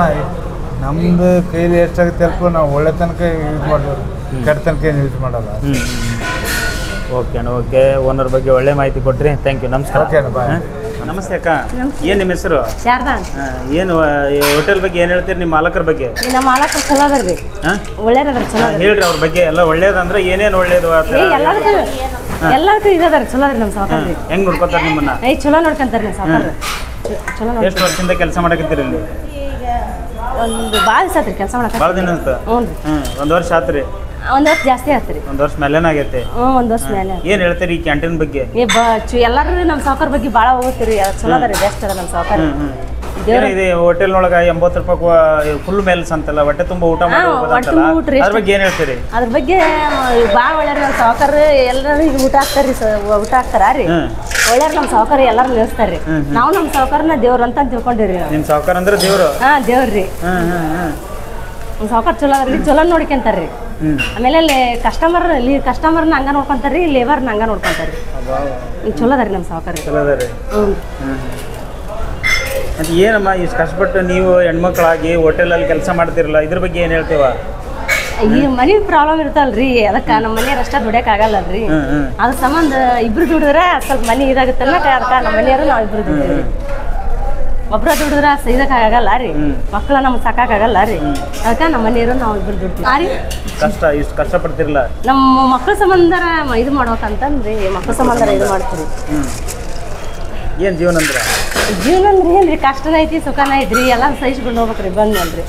ನಮ್ಮದು ಕೈಲಿ ಎಷ್ಟಾಗುತ್ತೆ ಹೆಲ್ಪ್ ನಾವು ಒಳ್ಳೆ ತನಕ ಯೂಸ್ ಮಾಡ್ಬೋದು, ಕೆಟ್ಟ ತನಕ ಏನು ಯೂಸ್ ಮಾಡಲ್ಲ. ಓಕೆ. ಓನರ್ ಬಗ್ಗೆ ಒಳ್ಳೆ ಮಾಹಿತಿ ಕೊಟ್ರಿ. Thank you. ನಮಸ್ಕಾರ. ಬಾಯ್. ನಮಸ್ತೆ ಅಕ್ಕ. ಏನು ನಿಮ್ಮ ಹೆಸರು? ಶಾರದಾ. ಏನು ಹೋಟೆಲ್ ಬಗ್ಗೆ ಏನು ಹೇಳ್ತೀರಿ? ನಿಮ್ಮ ಮಾಲಕರ ಬಗ್ಗೆ? ನಮ್ಮ ಮಾಲಕರು ಚಲೋ ಅದಾರ್ರಿ, ಒಳ್ಳೇದವ್ರಿ, ಚಲೋ ಹೇಳ್ರಿ ಅವ್ರ ಬಗ್ಗೆ ಎಲ್ಲ. ಒಳ್ಳೇದಂದ್ರೆ ಏನೇನು ಒಳ್ಳೇದು? ಎಲ್ಲದಕ್ಕೂ ಇದದಾರ, ಚಲೋ ಅದ್ರಿ ನಮ್ಮ ಸಾವುಕಾರ. ಹೆಂಗ್ ನೋಡ್ಕೊತಾರೆ ನಿಮ್ಮನ್ನ? ಚಲೋ ನೋಡ್ಕೊಂತಾರ್ರಿ ನಮ್ಮ ಸಾವುಕಾರ. ಚಲೋ. ಎಷ್ಟು ವರ್ಷದಿಂದ ಕೆಲಸ ಮಾಡಕತ್ತೀರಿ ಇಲ್ಲಿ? ಒಂದು ಭಾಳ ದಿವಸ ಆತ್ರಿ ಕೆಲಸ ಮಾಡಕ್ಕೆ. ಭಾಳ ದಿನ ಅಂತ? ಹ್ಞೂ ರೀ. 1 ವರ್ಷ ಆತ್ರಿ? 1 ವರ್ಷ ಜಾಸ್ತಿ ಆತ್ರಿ. 1 ವರ್ಷ ಮೇಲೇನಾಗೈತೆ? 1 ವರ್ಷ ಮೇಲೆ. ಏನು ಹೇಳ್ತೀರಿ ಈ ಕ್ಯಾಂಟೀನ್ ಬಗ್ಗೆ? ಎಲ್ಲರೂ ನಮ್ಮ ಸಾವುಕಾರ ಬಗ್ಗೆ ಭಾಳ ಹೋಗ್ತೀರಿ, ಚಲೋ ಅದ ರೀ, ಬೆಸ್ಟ್ ಅದ ನಮ್ಮ ಸಾವುಕಾರ. ಇದೆ ಹೋಟೆಲ್ನೊಳಗೆ 80 ರೂಪಾಯಿ ಫುಲ್ ಮೇಲ್ಸ್ ಅಂತಲ್ಲ, ಹೊಟ್ಟೆ ತುಂಬ ಊಟ ಮಾಡೋದಂತಲ್ಲ, ಅದ್ರ ಬಗ್ಗೆ ಏನು ಹೇಳ್ತೀರಿ? ಅದ್ರ ಬಗ್ಗೆ ಭಾಳ ಒಳ್ಳೆಯ ನಮ್ಮ ಸಾವುಕಾರ. ಎಲ್ಲರೂ ಈಗ ಊಟ ಹಾಕ್ತಾರ್ರಿ, ಊಟ ಹಾಕ್ತಾರ ರೀ, ಒಳ್ಳೆಯ ನಮ್ಮ ಸಾವುಕಾರ ಎಲ್ಲರೂ ನಿಲ್ಲಿಸ್ತಾರ್ರಿ. ನಾವು ನಮ್ಮ ಸಾವುಕಾರನ ದೇವ್ರ ಅಂತ ತಿಳ್ಕೊಂಡಿರಿ. ನಿಮ್ಮ ಸಾವುಕಾರ ಅಂದ್ರೆ ದೇವ್ರು? ದೇವ್ರಿ. ನಮ್ಮ ಸಾವುಕಾರ ಚಲೋ ಅದ್ರಿ, ಚಲೋ ನೋಡ್ಕೊಂತಾರ್ರಿ. ಆಮೇಲೆ ಅಲ್ಲಿ ಕಸ್ಟಮರ್ನ ಹಂಗ ನೋಡ್ಕೊಂತಾರ್ರಿ, ಲೇಬರ್ನ ಹಂಗ ನೋಡ್ಕೊಂತಾರ್ರಿ. ಚಲೋ ಅದಾರಿ ನಮ್ಮ ಸಾವುಕಾರ. ಅದು ಏನಮ್ಮ ಇಷ್ಟು ಕಷ್ಟಪಟ್ಟು ನೀವು ಹೆಣ್ಮಕ್ಳಾಗಿ ಹೋಟೆಲಲ್ಲಿ ಕೆಲಸ ಮಾಡ್ತಿರಲ್ಲ, ಇದ್ರ ಬಗ್ಗೆ ಏನು ಹೇಳ್ತೀವ? ಈ ಮನೆ ಪ್ರಾಬ್ಲಮ್ ಇರ್ತಲ್ರಿ, ಅದಕ್ಕೆ ನಮ್ಮ ಮನೆಯವ್ರು ಅಷ್ಟ ದುಡಿಯೋಕ್ಕಾಗಲ್ಲಲ್ರಿ. ಅದ್ರ ಸಂಬಂಧ ಇಬ್ರು ದುಡಿದ್ರೆ ಸ್ವಲ್ಪ ಮನೆ ಇದಾಗುತ್ತಲ್ಲ, ಅದಕ್ಕೆ ನಮ್ಮ ಮನೆಯವರು ನಾವು ಇಬ್ರು ದುಡಿದ್ರಿ. ಒಬ್ರ ದುಡಿದ್ರೆ ಇದಕ್ಕಾಗಲ್ಲ ರೀ, ಮಕ್ಕಳ ನಮ್ಗೆ ಸಾಕಾಗಲ್ಲ ರೀ, ಅದಕ್ಕೆ ನಮ್ಮ ಮನೆಯವರು ನಾವು ಇಬ್ರು ದುಡ್ತೀವಿ. ಇಷ್ಟು ಕಷ್ಟಪಡ್ತಿರಲ್ಲ, ನಮ್ಮ ಮಕ್ಕಳ ಸಂಬಂಧ ಇದು ಮಾಡ್ಬೇಕಂತಂದ್ರಿ, ಮಕ್ಕಳ ಸಂಬಂಧ ಇದು ಮಾಡ್ತೀರಿ. ಏನು ಜೀವನ ಅಂದ್ರೆ? ಜೀವನ ಅಂದ್ರೆ ಏನ್ರಿ, ಕಷ್ಟನ ಐತಿ ಸುಖನ ಐತ್ರಿ, ಎಲ್ಲ ಸಹಿಸ್ಕೊಂಡು ಹೋಗ್ಬೇಕ್ರಿ ಬಂದ್ಮೇಲ್ರಿ.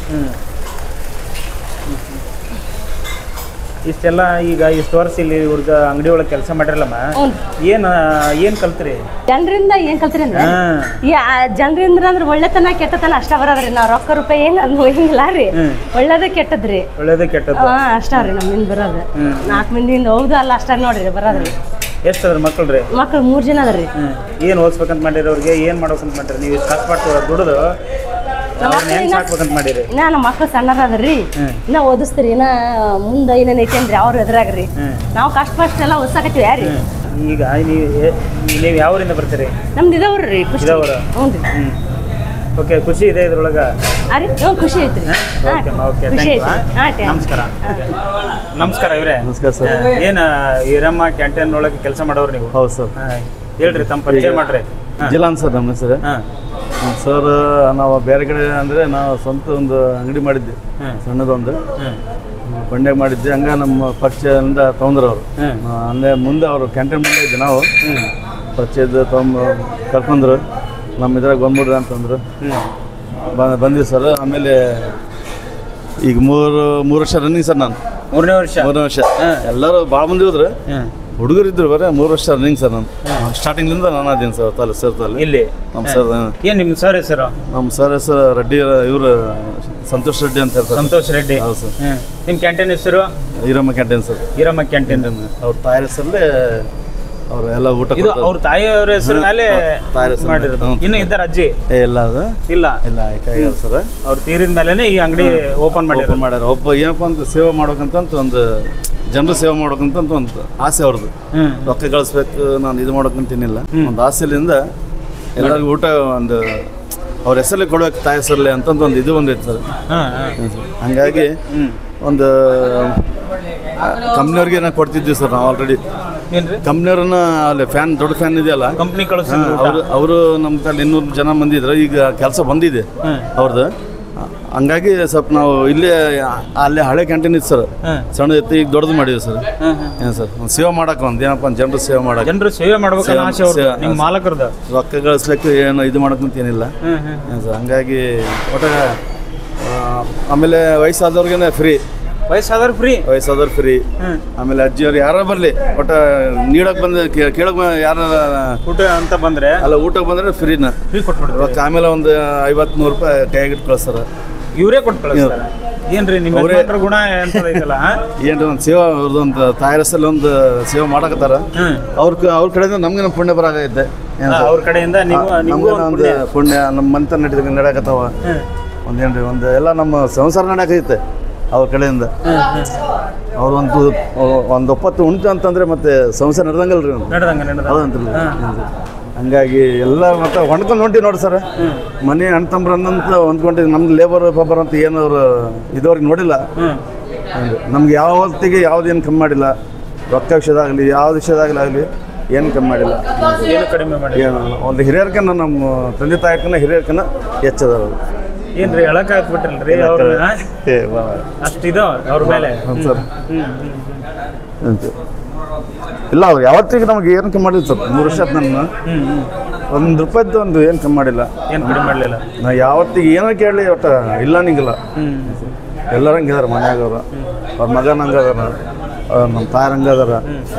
ಇಷ್ಟೆಲ್ಲ ಈಗ ಇಷ್ಟು ವರ್ಷ ಇಲ್ಲಿ ಇವ್ರದ ಅಂಗಡಿ ಒಳಗೆ ಕೆಲಸ ಮಾಡಿರಲ್ಲಮ್ಮ, ಏನು ಕಲ್ತ್ರಿ? ಜನರಿಂದ ಏನು ಕಲ್ತ್ರಿ ಅಂದ್ರೆ, ಜನರಿಂದ ಅಂದ್ರೆ ಒಳ್ಳೆತನ ಕೆಟ್ಟತನ ಅಷ್ಟ ಬರೋದ್ರಿ. ನಾವು ರೊಕ್ಕ ರೂಪಾಯಿ ಏನು ಅದು ಹೋಗಿಲ್ಲ ರೀ, ಒಳ್ಳೇದೇ ಕೆಟ್ಟದ್ರಿ. ಒಳ್ಳೇದೇ ಕೆಟ್ಟದ್ದು ಅಷ್ಟಾವ್ರಿ ನಮ್ಮಿಂದ ಬರೋದು. 4 ಮಂದಿಯಿಂದ ಹೌದು ಅಲ್ಲ ಅಷ್ಟ ನೋಡ್ರಿ ಬರೋದ್ರಿ. ಎಷ್ಟು ಅದ್ರ ಮಕ್ಕಳು ರೀ? ಮಕ್ಕಳು 3 ಜನ ಅದ್ರಿ. ಏನು ಓದಿಸ್ಬೇಕಂತ ಮಾಡಿರಿ ಅವ್ರಿಗೆ? ಏನು ಮಾಡ್ಬೇಕಂತ ಮಾಡಿರಿ? ನೀವು ಇಷ್ಟು ಕಷ್ಟಪಟ್ಟು ದುಡಿದು ಸಾಕ್ಬೇಕಂತ ಮಾಡಿರಿ? ನಮ್ಮ ಮಕ್ಕಳು ಸಣ್ಣರ ಅದ್ರಿ, ಇನ್ನ ಓದಿಸ್ತೀರಿ, ಇನ್ನ ಮುಂದೆ ಏನೇನು ಐತಿ ಅಂದ್ರಿ ಅವ್ರು ಎದುರಾಗ್ರಿ. ನಾವು ಕಷ್ಟ ಎಲ್ಲ ಓದ್ಸಾಕತ್ತೀವಿ ಯಾರಿ. ಈಗ ನೀವು ಯಾವರಿಂದ ಬರ್ತೀರಿ? ನಮ್ದು ಇದಾವ್ರಿ. ಇದಾವ್ರ? ಹ್ಞೂ ರೀ. ಓಕೆ ಖುಷಿ ಇದೆ ಇದ್ರೊಳಗೆ ಅರೆ ಖುಷಿ ಐತ್ರಿ ಓಕೆ ಖುಷಿ ಐತ್ರಿ ನಮಸ್ಕಾರ ನಮಸ್ಕಾರ ಇವರೇ ನಮಸ್ಕಾರ ಸರ್. ಏನು ಈರಮ್ಮ ಕ್ಯಾಂಟೀನ್ ಒಳಗೆ ಕೆಲಸ ಮಾಡೋರು ನೀವು? ಹೌದು ಸರ್. ಹೇಳ್ರಿ ತಮ್ಮ ಪರಿಚಯ ಮಾಡ್ರಿ. ಜಿಲಾನ್ ಸರ್ ನಮ್ಮ ಹೆಸರು. ಸರ್ ನಾವು ಬೇರೆ ಕಡೆ ಅಂದರೆ ನಾವು ಸ್ವಂತ ಒಂದು ಅಂಗಡಿ ಮಾಡಿದ್ದೆ, ಸಣ್ಣದೊಂದು ಬಂಡ್ಯಾಗ ಮಾಡಿದ್ದೆ. ಹಂಗೆ ನಮ್ಮ ಪಕ್ಷದಿಂದ ತೊಗೊಂಡ್ರು ಅವರು. ಅಂದರೆ ಮುಂದೆ ಅವರು ಕ್ಯಾಂಟೀನ್ ಮುಂದೆ ಇದ್ದೆ, ನಾವು ಪರಿಚಯದ ಕರ್ಕೊಂಡ್ರು. ನಮ್ಮ ಇದ್ರಾಗ ಬಂದ್ಬಿಡ್ರಿ ಅಂತಂದ್ರು. ಬಂದಿವಿ ಸರ್. ಆಮೇಲೆ ಈಗ ಮೂರು ವರ್ಷ ರನ್ನಿಂಗ್ ಸರ್. ನಾನು ಮೂರನೇ ವರ್ಷ. ಎಲ್ಲರೂ ಭಾಳ ಮಂದಿ ಹೋದ್ರೆ ಹುಡುಗರು ಇದ್ರು ಬರೀ 3 ವರ್ಷ ರನ್ನಿಂಗ್ ಸರ್. ನಾನು ಸ್ಟಾರ್ಟಿಂಗ್ಲಿಂದ ನಾನು ಅದೇನು ಸರ್ ಸೇರ್ತಲ್ಲಿ ಇಲ್ಲಿ ನಮ್ಮ ಸರ್. ಏನು ನಿಮ್ಮ ಸರ್ ಹೆಸರು? ನಮ್ಮ ಸರ್ ಹೆಸರು ರೆಡ್ಡಿ, ಇವರು ಸಂತೋಷ್ ರೆಡ್ಡಿ ಅಂತ ಹೇಳ್ತಾರೆ. ಸಂತೋಷ್ ರೆಡ್ಡಿ. ಹೌದು ಸರ್. ನಿಮ್ಮ ಕ್ಯಾಂಟೀನ್ ಹೆಸರು? Eeramma canteen sir. Eeramma canteen. ಅವ್ರ ತಾಯಿ ಹೆಸರಲ್ಲೇ ಅವ್ರು ಎಲ್ಲ ಊಟ. ಇದು ಅವ್ರ ತಾಯಿಯವರ ಹೆಸರು ಮೇಲೆ ಮಾಡಿರೋದು. ಇನ್ನು ಇದ್ದಾರೆ ಅಜ್ಜಿ? ಇಲ್ಲ ಅದು ಇಲ್ಲ ಸರ್. ಅವ್ರು ತೀರಿದ ಮೇಲೆ ಈ ಅಂಗಡಿ ಓಪನ್ ಮಾಡ್ಯಾರ. ಒಬ್ಬ ಏನಪ್ಪ ಅಂತ ಸೇವೆ ಮಾಡ್ಬೇಕಂತ ಒಂದು ಜನರು ಸೇವೆ ಮಾಡ್ಬೇಕಂತ ಒಂದು ಆಸೆ ಅವ್ರದ್ದು. ರೊಕ್ಕ ಗಳಿಸ್ಬೇಕು, ನಾನು ಇದು ಮಾಡ್ಬೇಕಂತೇನಿಲ್ಲ. ಒಂದು ಆಸೆಲಿಂದ ಎಲ್ಲರಿಗೂ ಊಟ ಒಂದು ಅವ್ರ ಹೆಸರಲ್ಲಿ ಕೊಡ್ಬೇಕು, ತಾಯಿ ಹೆಸರಲ್ಲಿ ಅಂತಂದು ಒಂದು ಇದು ಬಂದೈತೆ ಸರ್. ಹಂಗಾಗಿ ಒಂದು ಕಂಪ್ನಿಯವ್ರಿಗೆ ನಾವು ಕೊಡ್ತಿದ್ವಿ ಸರ್. ನಾವು ಆಲ್ರೆಡಿ ಕಂಪ್ನಿಯವ್ರನ್ನ ಅಲ್ಲಿ ಫ್ಯಾನ್, ದೊಡ್ಡ ಫ್ಯಾನ್ ಇದೆಯಲ್ಲ ಕಂಪ್ನಿ ಕಳಿಸಿ ಅವರು ನಮ್ಮ ಕಡೆ 200 ಜನ ಬಂದಿದ್ರು. ಈಗ ಕೆಲಸ ಬಂದಿದೆ ಅವ್ರದ್ದು. ಹಂಗಾಗಿ ಸ್ವಲ್ಪ ನಾವು ಇಲ್ಲೇ ಅಲ್ಲೇ ಹಳೆ ಕ್ಯಾಂಟೀನ್ ಇತ್ತು ಸರ್, ಸಣ್ಣ ಇತ್ತು. ಈಗ ದೊಡ್ಡದು ಮಾಡಿದ್ವಿ ಸರ್. ಏನು ಸರ್ ಒಂದು ಸೇವೆ ಮಾಡಕ್ಕೆ, ಒಂದು ಏನಪ್ಪ ಜನರು ಸೇವೆ ಮಾಡಕ್ಕೆ, ಜನರು ಸೇವೆ ಮಾಡ್ಬೇಕು ಆಸೆ ನಿಮ್ಮ ಮಾಲಕರದ. ರೊಕ್ಕ ಗಳಿಸ್ಲಿಕ್ಕೆ ಏನು ಇದು ಮಾಡಕ್ಕಂತ ಏನಿಲ್ಲ ಏನು ಸರ್. ಹಂಗಾಗಿ ಒಟ್ಟ ಆಮೇಲೆ ವಯಸ್ಸಾದವ್ರಿಗೇನೆ ಫ್ರೀ. ವಯಸ್ಸಾದವ್ರು ಫ್ರೀ. ಆಮೇಲೆ ಅಜ್ಜಿಯವ್ರು ಯಾರ ಬರಲಿ ಒಟ್ಟ ನೀಡಕ್ಕೆ ಬಂದ ಕೇಳಕ್ಕೆ ಯಾರ ಊಟ ಅಂತ ಬಂದರೆ ಅಲ್ಲ ಊಟಕ್ಕೆ ಬಂದರೆ ಫ್ರೀನ ಕೊಟ್ಬಿಡ್ತಾರೆ. ಆಮೇಲೆ ಒಂದು 50-100 ರೂಪಾಯಿ ಕೈಗಿಟ್ಟು ಕಳಿಸ್ತಾರೆ. ಇವರೇ ಕೊಟ್ಟು ಕಳಿಸ್ತಾರೆ. ಏನ್ರಿ ನಿಮ್ಮ ಗುಣ ಅಂತದೈತಲ್ಲ? ಏನ್ರಿ ಒಂದು ಸೇವೆ ಅವ್ರದ್ದು ಒಂದು ತಾಯಿ ಹೆಸರಲ್ಲಿ ಒಂದು ಸೇವೆ ಮಾಡಕತ್ತಾರ. ಅವ್ರ ಕಡೆಯಿಂದ ನಮ್ಗೆ ನಮ್ಮ ಪುಣ್ಯ ಬರಾಗೈತೆ. ಅವ್ರ ಕಡೆಯಿಂದ ನಮ್ಗೆ ಒಂದು ಪುಣ್ಯ ನಮ್ಮ ಮಂತ ನಡೀಕತ್ತಾವ. ಒಂದೇನ್ರಿ ಒಂದು ಎಲ್ಲ ನಮ್ಮ ಸಂಸಾರ ನಡೆಯಕೈತೆ ಅವ್ರ ಕಡೆಯಿಂದ. ಅವ್ರು ಒಂದು ಒಪ್ಪತ್ತು ಉಂಟು ಅಂತಂದ್ರೆ ಮತ್ತೆ ಸಂಸಾರ ನಡೆದಂಗಲ್ರಿ ಅದಂತಲ್ಲ. ಹಂಗಾಗಿ ಎಲ್ಲ ಮತ್ತೆ ಹೊಂದ್ಕೊಂಡು ಹೊಂಟಿ ನೋಡಿ ಸರ್. ಮನೆ ಅಣ್ಣ ತಮ್ಮರಂತ ಹೊಂದ್ಕೊಂಡಿದ್ದು. ನಮ್ದು ಲೇಬರ್ ಪಬ್ಬರ್ ಅಂತ ಏನು ಅವರು ಇದುವರೆಗೆ ನೋಡಿಲ್ಲ. ನಮ್ಗೆ ಯಾವ ಹೊತ್ತಿಗೆ ಯಾವುದೇನು ಕಮ್ಮಿ ಮಾಡಿಲ್ಲ. ರೊಕ್ಕ ವಿಷಯದಾಗಲಿ ಯಾವ್ದು ವಿಷಯದಾಗಲಿ ಏನು ಕಮ್ಮಿ ಮಾಡಿಲ್ಲ. ಏನು ಒಂದು ಹಿರಿಯರ್ಕನ್ನ, ನಮ್ಮ ತಂದೆ ತಾಯಿಕನ್ನ ಹಿರಿಯರ್ಕನ್ನ ಹೆಚ್ಚದವರು. ಏನ್ರಿ ಹೇಳಕ್ ಹಾಕ್ಬಿಟ್ರಲ್ರಿ ಅವ್ರನ್ನ? ಅಷ್ಟಿದ ಅವ್ರ ಮೇಲೆ ಸರ್. ಇಲ್ಲ ಅವ್ರು ಯಾವತ್ತಿಗೆ ನಮ್ಗೆ ಏನು ಕಮ್ಮಿ ಮಾಡಿಲ್ಲ ಸರ್. 3 ವರ್ಷ ನನ್ನ ₹1 ಒಂದು ಏನು ಕಮ್ಮಿ ಮಾಡಿಲ್ಲ. ಏನು ಕಡಿಮೆ ಮಾಡಲಿಲ್ಲ. ನಾ ಯಾವತ್ತಿಗೆ ಏನೋ ಕೇಳಲಿ ಒಟ್ಟು ಇಲ್ಲ ನಿಂಗಿಲ್ಲ. ಎಲ್ಲರೂ ಹಂಗಿದಾರೆ ಮನ್ಯಾಗವ್ರು. ಅವ್ರ ಮಗನ ಹಂಗದಾರ, ನಮ್ಮ ತಾಯರ ಹಂಗದಾರ,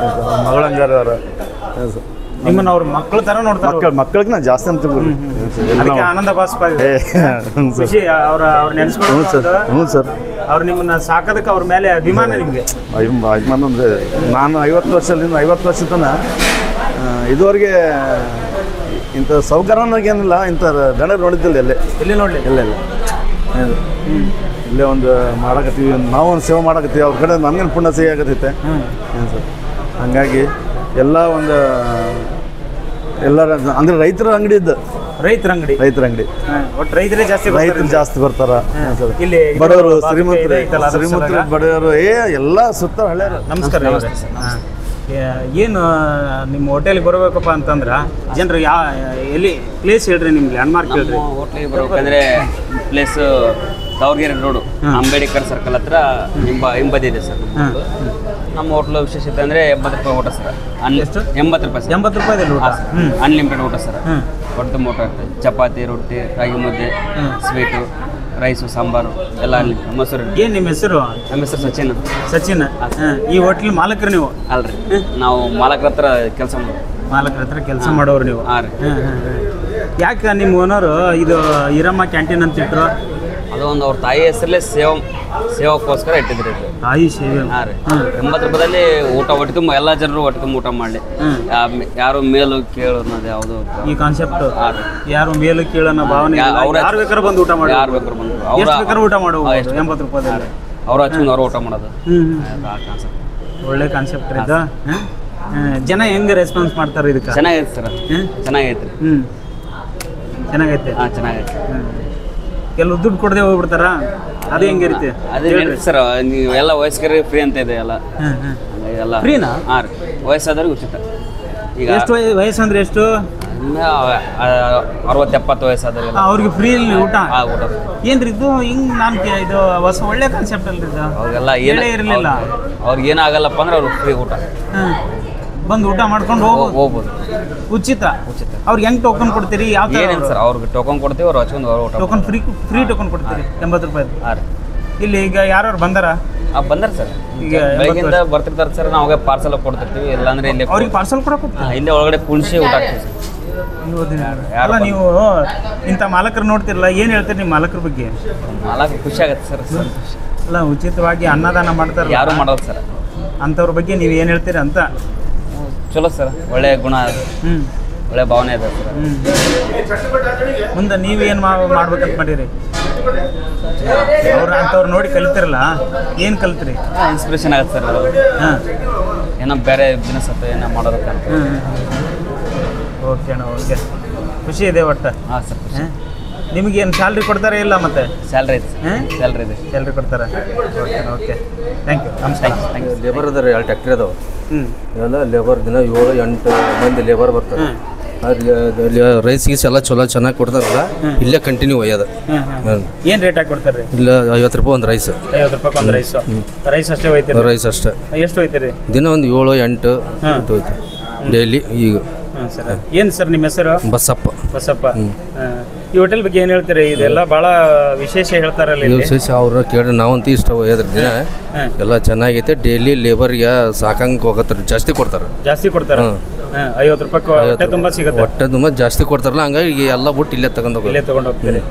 ಮಗಳ ಹಂಗದಾರ. ನಿಮ್ಮನ್ನ ಅವ್ರ ಮಕ್ಕಳ ತರ ನೋಡ್ತಾರೆ. ಮಕ್ಕಳಿಗೆ ನಾ ಜಾಸ್ತಿ ಅಂತ ಆನಂದ ಬಾಸ್ಪ ಖುಷಿ ಅವ್ರ ನೆನೆಸ್ಕೊಂಡು. ಹ್ಞೂ ಸರ್. ಅವ್ರು ನಿಮ್ಮನ್ನ ಸಾಕೋದಕ್ಕೆ ಅವ್ರ ಮೇಲೆ ಅಭಿಮಾನ ನಿಮಗೆ? ಅಭಿಮಾನ ಅಂದರೆ ನಾನು 50 ವರ್ಷದ ತನಕ ಇದುವರೆಗೆ ಇಂಥ ಸೌಕರ್ಯನಾಗೇನಿಲ್ಲ. ಇಂಥ ದಣ ನೋಡಿದ್ದಿಲ್ಲ ಎಲ್ಲಿ ನೋಡಲಿ ಇಲ್ಲ. ಇಲ್ಲೇ ಒಂದು ಮಾಡಕತ್ತೀವಿ, ನಾವು ಒಂದು ಸೇವೆ ಮಾಡಕತ್ತೀವಿ. ಅವ್ರ ಕಡೆ ನಮಗೇನು ಪುಣ್ಯ ಸಿಹಿ ಆಗತೈತೆ. ಏನು ಸರ್. ಹಂಗಾಗಿ ಎಲ್ಲ ಒಂದು ಎಲ್ಲರ ಅಂದರೆ ರೈತರ ಅಂಗಡಿ ಇದ್ದು. ರೈತರ ಅಂಗಡಿ ಒಟ್ಟು ರೈತರೇ ಜಾಸ್ತಿ ಬರ್ತಾರ. ಬಡವರು, ಶ್ರೀಮಂತರು, ಬಡವರು ಎಲ್ಲ ಸುತ್ತ ಹಳ್ಳಿಯರು. ನಮಸ್ಕಾರ. ಏನು ನಿಮ್ಮ ಹೋಟೆಲ್ಗೆ ಬರಬೇಕಪ್ಪ ಅಂತಂದ್ರೆ ಜನರು ಎಲ್ಲಿ ಪ್ಲೇಸ್ ಹೇಳ್ರಿ, ನಿಮ್ಗೆ ಲ್ಯಾಂಡ್ಮಾರ್ಕ್ ಹೇಳ್ರಿ. ಹೋಟ್ಲಿಗೆ ಬರ್ಬೇಕಂದ್ರೆ place Tavargere road, Ambedkar circle ಹತ್ರ ಹಿಂಬದಿ ಇದೆ ಸರ್. ನಮ್ಮ ಹೋಟ್ಲು ವಿಶೇಷತೆ ಅಂದರೆ 80 ರೂಪಾಯಿ ಊಟ ಸರ್. 80 ರೂಪಾಯಿ ಊಟ, ಅನ್ಲಿಮಿಟೆಡ್ ಊಟ ಸರ್. ಹೊಟ್ಟೆ ಊಟ, ಚಪಾತಿ, ರೊಟ್ಟಿ, ರಾಗಿ ಮುದ್ದೆ, ಸ್ವೀಟು, ರೈಸು, ಸಾಂಬಾರು ಎಲ್ಲ ಮೊಸರು. ಏನು ನಿಮ್ಮ ಹೆಸರು? ನಮ್ಮ ಹೆಸರು ಸಚಿನ್. ಈ ಹೋಟ್ಲ್ ಮಾಲಕರು ನೀವು? ಅಲ್ರಿ, ನಾವು ಮಾಲಕರ ಹತ್ರ ಕೆಲಸ ಮಾಡೋರು ನೀವು? ಹಾಂ ರೀ. ಯಾಕೆ ನಿಮ್ಮ ಓನರು ಇದು ಈರಮ್ಮ ಕ್ಯಾಂಟೀನ್ ಅಂತ ಇಟ್ಟರು? ಅದು ಒಂದು ಅವ್ರ ತಾಯಿ ಹೆಸರಲ್ಲೇ ಸೇವಕ್ಕೋಸ್ಕರ ಇಟ್ಟಿದ್ರಿ. ತಾಯಿ ಸೇವೆ. ಹಾಂ ರೀ. 80 ರೂಪಾಯಿದಲ್ಲಿ ಊಟ ಹೊಟ್ಟೆ ತುಂಬ ಎಲ್ಲ ಜನರು ಹೊಟ್ಟೆ ತುಂಬ ಊಟ ಮಾಡಲಿ. ಯಾರು ಮೇಲು ಕೇಳು ಅನ್ನೋದು ಯಾವುದು ಈ ಕಾನ್ಸೆಪ್ಟ್. ಯಾರು ಮೇಲು ಕೇಳೋ ಭಾವನೆ ಯಾರು ಬೇಕಾದ್ರೂ ಬಂದು ಊಟ ಮಾಡಿ, ಯಾರು ಬೇಕಾದ್ರೂ ಬಂದು ಊಟ ಮಾಡುವ 80 ರೂಪಾಯಿದಲ್ಲಿ ಅವ್ರು ಹಚ್ಕೊಂಡು ಅವ್ರು ಊಟ ಮಾಡೋದು. ಒಳ್ಳೆ ಕಾನ್ಸೆಪ್ಟ್ ಇದು. ಜನ ಹೆಂಗೆ ರೆಸ್ಪಾನ್ಸ್ ಮಾಡ್ತಾರೆ ಇದಕ್ಕೆ? ಚೆನ್ನಾಗೈತೆ ಸರ್, ಚೆನ್ನಾಗೈತೆ. ಚೆನ್ನಾಗೈತೆ. ಹಾಂ ಚೆನ್ನಾಗೈತೆ. ಕೆಲವು ದುಡ್ಡು ಕೊಡದೆ ಹೋಗ್ಬಿಡ್ತಾರ, ಅದು ಹೆಂಗಿರುತ್ತೆ? ಅದೇ ಸರ್, ನೀವು ಎಲ್ಲ ವಯಸ್ಕರಿಗೆ ಫ್ರೀ ಅಂತ ಇದೆ ಎಲ್ಲ. ಎಲ್ಲ ಫ್ರೀನಾ? ಹಾಂ ರೀ, ವಯಸ್ಸಾದವ್ರಿಗೆ ಉಚಿತ. ಈಗ ಎಷ್ಟು ವಯಸ್ಸು ಅಂದ್ರೆ ಎಷ್ಟು? 60-70 ವಯಸ್ಸಾದವ್ರಿಗೆ ಅವ್ರಿಗೆ ಫ್ರೀ ಊಟ? ಊಟ ಏನ್ರಿ ಇದು ಹಿಂಗ್ ನಾನು ಇದು ಹೊಸ ಒಳ್ಳೆ ಕಾನ್ಸೆಪ್ಟ್ ಅಲ್ರಿ ಇದು. ಅವ್ರಿಗೆಲ್ಲ ಇರಲಿಲ್ಲ. ಅವ್ರಿಗೆ ಏನಾಗಲ್ಲಪ್ಪ ಅಂದ್ರೆ ಅವ್ರು ಫ್ರೀ ಊಟ ಬಂದು ಊಟ ಮಾಡ್ಕೊಂಡು ಹೋಗ್ಬೋದು. ಉಚಿತ. ಅವ್ರಿಗೆ ಹೆಂಗ್ ಟೋಕನ್ ಕೊಡ್ತೀರಿ? ಯಾವ ಏನಿಲ್ಲ ಸರ್, ಅವ್ರಿಗೆ ಟೋಕನ್ ಕೊಡ್ತೀವಿ, ಅವ್ರು ಹಚ್ಕೊಂಡು ಊಟ ಟೋಕನ್ ಫ್ರೀ ಟೋಕನ್ ಕೊಡ್ತೀರಿ 80 ರೂಪಾಯಿ. ಹಾಂ ರೀ. ಇಲ್ಲಿ ಈಗ ಯಾರು ಬಂದಾರ? ಬಂದಾರ ಸರ್, ಈಗ ಬೆಳಗ್ಗಿಂದ ಬರ್ತಿರ್ತಾರೆ ಸರ್. ನಾವು ಪಾರ್ಸಲ್ ಕೊಡ್ತಿರ್ತೀವಿ, ಇಲ್ಲಾಂದ್ರೆ ಇಲ್ಲೇ ಅವ್ರಿಗೆ ಪಾರ್ಸಲ್ ಕೊಡಕ್ಕೆ ಇಲ್ಲೇ ಒಳಗಡೆ ಕುಣಿಸಿ ಊಟ ಹಾಕ್ತೀವಿ ಸರ್. ಅಲ್ಲ, ನೀವು ಇಂಥ ಮಾಲಕರು ನೋಡ್ತಿರಲ್ಲ, ಏನು ಹೇಳ್ತೀರಿ ನಿಮ್ಮ ಮಾಲಕರ ಬಗ್ಗೆ? ಮಾಲಕ ಖುಷಿ ಆಗುತ್ತೆ ಸರ್, ಸಂತೋಷ. ಅಲ್ಲ, ಉಚಿತವಾಗಿ ಅನ್ನದಾನ ಮಾಡ್ತಾರೆ, ಯಾರು ಮಾಡೋದು ಸರ್. ಅಂಥವ್ರ ಬಗ್ಗೆ ನೀವು ಏನು ಹೇಳ್ತೀರಿ ಅಂತ? ಚಲೋ ಸರ್, ಒಳ್ಳೆ ಗುಣ ಅದು, ಒಳ್ಳೆ ಭಾವನೆ ಇದೆ ಸರ್. ಮುಂದೆ ನೀವೇನು ಮಾಡ್ಬೇಕಂತ ಮಾಡಿರಿ? ಅಂಥವ್ರು ನೋಡಿ ಕಲಿತಿರಲ್ಲ, ಏನು ಕಲಿತ್ರಿ? ಇನ್ಸ್ಪಿರೇಷನ್ ಆಗುತ್ತೆ ಸರ್. ಹಾಂ, ಏನೋ ಬೇರೆ ಬಿಸ್ನೆಸ್ ಅಥವಾ ಏನೋ ಮಾಡೋದಕ್ಕಂತ. ಓಕೆ ಅಣ್ಣ, ಓಕೆ. ಖುಷಿ ಇದೆ ಒಟ್ಟು? ಹಾಂ ಸರ್. ನಿಮಗೇನು ಸ್ಯಾಲ್ರಿ ಕೊಡ್ತಾರೆ ಇಲ್ಲ? ಮತ್ತೆ ಸ್ಯಾಲ್ರಿ ಐತೆ, ಸ್ಯಾಲ್ರಿ ಇದೆ, ಸ್ಯಾಲ್ರಿ ಕೊಡ್ತಾರೆ. Okay okay, thank you. Thank you. Labour ಅದಾರೆ, 2 ಟ್ಯಾಕ್ಟ್ರಿ ಅದಾವೆ. ಎಲ್ಲ ಲೇಬರ್ ದಿನ 7-8 ಮಂದಿ ಲೇಬರ್ ಬರ್ತಾರೆ. ರೈಸ್ ಗೀಸ್ ಎಲ್ಲ ಚಲೋ ಚೆನ್ನಾಗಿ ಕೊಡ್ತಾರಲ್ಲ, ಇಲ್ಲೇ ಕಂಟಿನ್ಯೂ ಒಯ್ಯೋದು. ಏನು ರೇಟ್ ಹಾಕಿ ಕೊಡ್ತಾರೆ? ಇಲ್ಲ 50 ರೂಪಾಯಿ ಒಂದು ರೈಸ್. 50 ರೂಪಾಯಿ ಒಂದು ರೈಸು. ರೈಸ್ ಅಷ್ಟೇ ಹೋಯ್ತೀರಿ? ರೈಸ್ ಅಷ್ಟೇ. ಎಷ್ಟು ಹೋಯ್ತೀರಿ ದಿನ ಒಂದು 7-8 ಹೋಯ್ತು ಡೈಲಿ. ಈಗ ಸರ್, ಏನು ಸರ್ ನಿಮ್ಮ ಹೆಸರು? ಬಸಪ್ಪ. ಬಸಪ್ಪ. ಈ ಹೋಟೆಲ್ ಬಗ್ಗೆ ಏನು ಹೇಳ್ತೀರಿ? ಇದೆಲ್ಲ ಭಾಳ ವಿಶೇಷ ಹೇಳ್ತಾರಲ್ಲ. ವಿಶೇಷ ಅವ್ರ ಕೇಳಿ ನಾವಂತೂ ಇಷ್ಟ ಒಯ್ಯೋದ್ರ ದಿನ ಎಲ್ಲ ಚೆನ್ನಾಗೈತೆ. ಡೈಲಿ ಲೇಬರ್ಗೆ ಸಾಕಂಗೆ ಹೋಗತ್ತಾರೆ, ಜಾಸ್ತಿ ಕೊಡ್ತಾರೆ. 50 ರೂಪಾಯಿ ಹೊಟ್ಟೆ ತುಂಬ ಸಿಗುತ್ತೆ. ಹೊಟ್ಟೆ ತುಂಬ ಜಾಸ್ತಿ ಕೊಡ್ತಾರಲ್ಲ, ಹಂಗಾಗಿ ಎಲ್ಲ ಬಿಟ್ಟು ಇಲ್ಲೇ ತಗೊಂಡು ಹೋಗ್ತೀರಿ.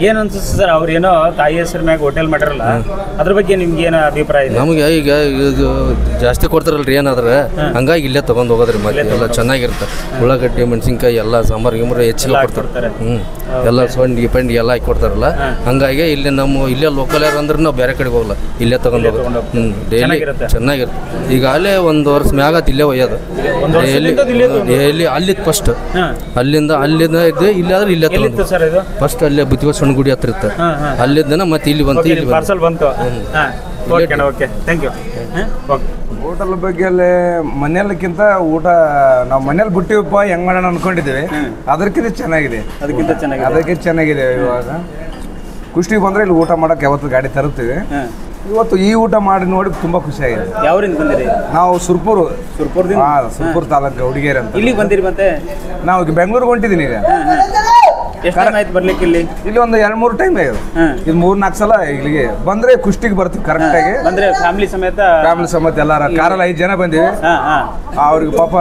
ಏನು ಅನ್ಸುತ್ತೆ ಸರ್, ಅವ್ರು ಏನೋ ತಾಯಿ ಹೆಸರು ಮ್ಯಾಗ ಹೋಟೆಲ್ ಮಾಡಿರಲ್ಲ, ಅದ್ರ ಬಗ್ಗೆ ನಿಮ್ಗೆ ಏನು ಅಭಿಪ್ರಾಯ ಇದೆ? ನಮಗೆ ಈಗ ಇದು ಜಾಸ್ತಿ ಕೊಡ್ತಾರಲ್ರಿ ಏನಾದ್ರೆ, ಹಂಗಾಗಿ ಇಲ್ಲೇ ತಗೊಂಡು ಹೋಗೋದ್ರಿ. ಮತ್ತೆ ಎಲ್ಲ ಚೆನ್ನಾಗಿರ್ತಾರೆ. ಉಳ್ಳಾಗಡ್ಡಿ, ಮೆಣಸಿನ್ಕಾಯಿ ಎಲ್ಲ ಸಾಂಬಾರು ಗಿಂಬಾರು ಹೆಚ್ಚಿಗೆ ಕೊಡ್ತಾರೆ. ಎಲ್ಲ ಸೊಂಡಿ ಪಂಡಿ ಎಲ್ಲ ಹಾಕಿ ಕೊಡ್ತಾರಲ್ಲ, ಹಂಗಾಗಿ ಇಲ್ಲಿ ಇಲ್ಲೇ ಲೋಕಲ್ ಯಾರು ಅಂದ್ರೆ ನಾವು ಬೇರೆ ಕಡೆಗೆ ಹೋಗಲ್ಲ, ಇಲ್ಲೇ ತಗೊಂಡು ಹೋಗೋದು. ಡೈಲಿ ಚೆನ್ನಾಗಿರುತ್ತೆ. ಈಗ ಅಲ್ಲೇ 1 ವರ್ಷ ಮ್ಯಾಗತ್ ಇಲ್ಲೇ ಒಯ್ಯೋದು. ಡೈಲಿ ಅಲ್ಲಿತ್ತು ಫಸ್ಟ್, ಅಲ್ಲಿಂದ ಇದ್ದು ಇಲ್ಲಾದ್ರೆ ಇಲ್ಲೇ ತಗೊಂಡು ಫಸ್ಟ್ ಅಲ್ಲೇ ಬುತ್ತಿಬಸವಣ್ಣ ಗುಡಿ ಹತ್ರ ಇತ್ತು. ಅಲ್ಲಿಂದ ಮತ್ತೆ ಇಲ್ಲಿ ಬಂತು, ಇಲ್ಲಿ ಪಾರ್ಸಲ್ ಬಂತು. Okay, thank you. ಹೋಟೆಲ್ ಬಗ್ಗೆ ಮನೆಯಲ್ಲಕ್ಕಿಂತ ಊಟ ನಾವು ಮನೇಲಿ ಬಿಟ್ಟಿವಪ್ಪ ಹೆಂಗ್ ಮಾಡೋಣ ಅನ್ಕೊಂಡಿದ್ದೀವಿ, ಅದಕ್ಕಿಂತ ಚೆನ್ನಾಗಿದೆ. ಅದಕ್ಕಿಂತ ಚೆನ್ನಾಗಿದೆ. ಇವಾಗ ಕುಷ್ಟಿಗೆ ಬಂದ್ರೆ ಇಲ್ಲಿ ಊಟ ಮಾಡಕ್ಕೆ ಯಾವತ್ತು ಗಾಡಿ ತರುತ್ತೀವಿ. ಇವತ್ತು ಈ ಊಟ ಮಾಡಿ ನೋಡಿ ತುಂಬಾ ಖುಷಿ ಆಗಿದೆ. ಯಾವ್ರಿಂದ ಬಂದಿರಿ? ನಾವು ಸುರ್ಪುರ್ ತಾಲೂಕು ಹುಡುಗೇರಿ ಅಂತ. ಇಲ್ಲಿಗೆ ಬಂದಿರಿ? ಮತ್ತೆ ನಾವು ಬೆಂಗಳೂರಿಗೆ ಹೊಂಟಿದ್ದೀನಿ ಈಗ. ಆಯ್ತು ಬರ್ಲಿಕ್ಕೆ? ಇಲ್ಲಿ ಒಂದು 2-3 ಟೈಮ್ ಆಗಿದೆ. ಇದು 3-4 ಸಲ ಇಲ್ಲಿಗೆ ಬಂದ್ರೆ ಕುಷ್ಟಿಗೆ ಬರ್ತೀವಿ ಕರೆಕ್ಟ್ ಆಗಿ. ಬಂದ್ರೆ ಫ್ಯಾಮಿಲಿ ಸಮೇತ ಎಲ್ಲಾರ ಕಾರಲ್ಲಿ 5 ಜನ ಬಂದಿವಿ. ಅವ್ರಿಗೆ ಪಾಪ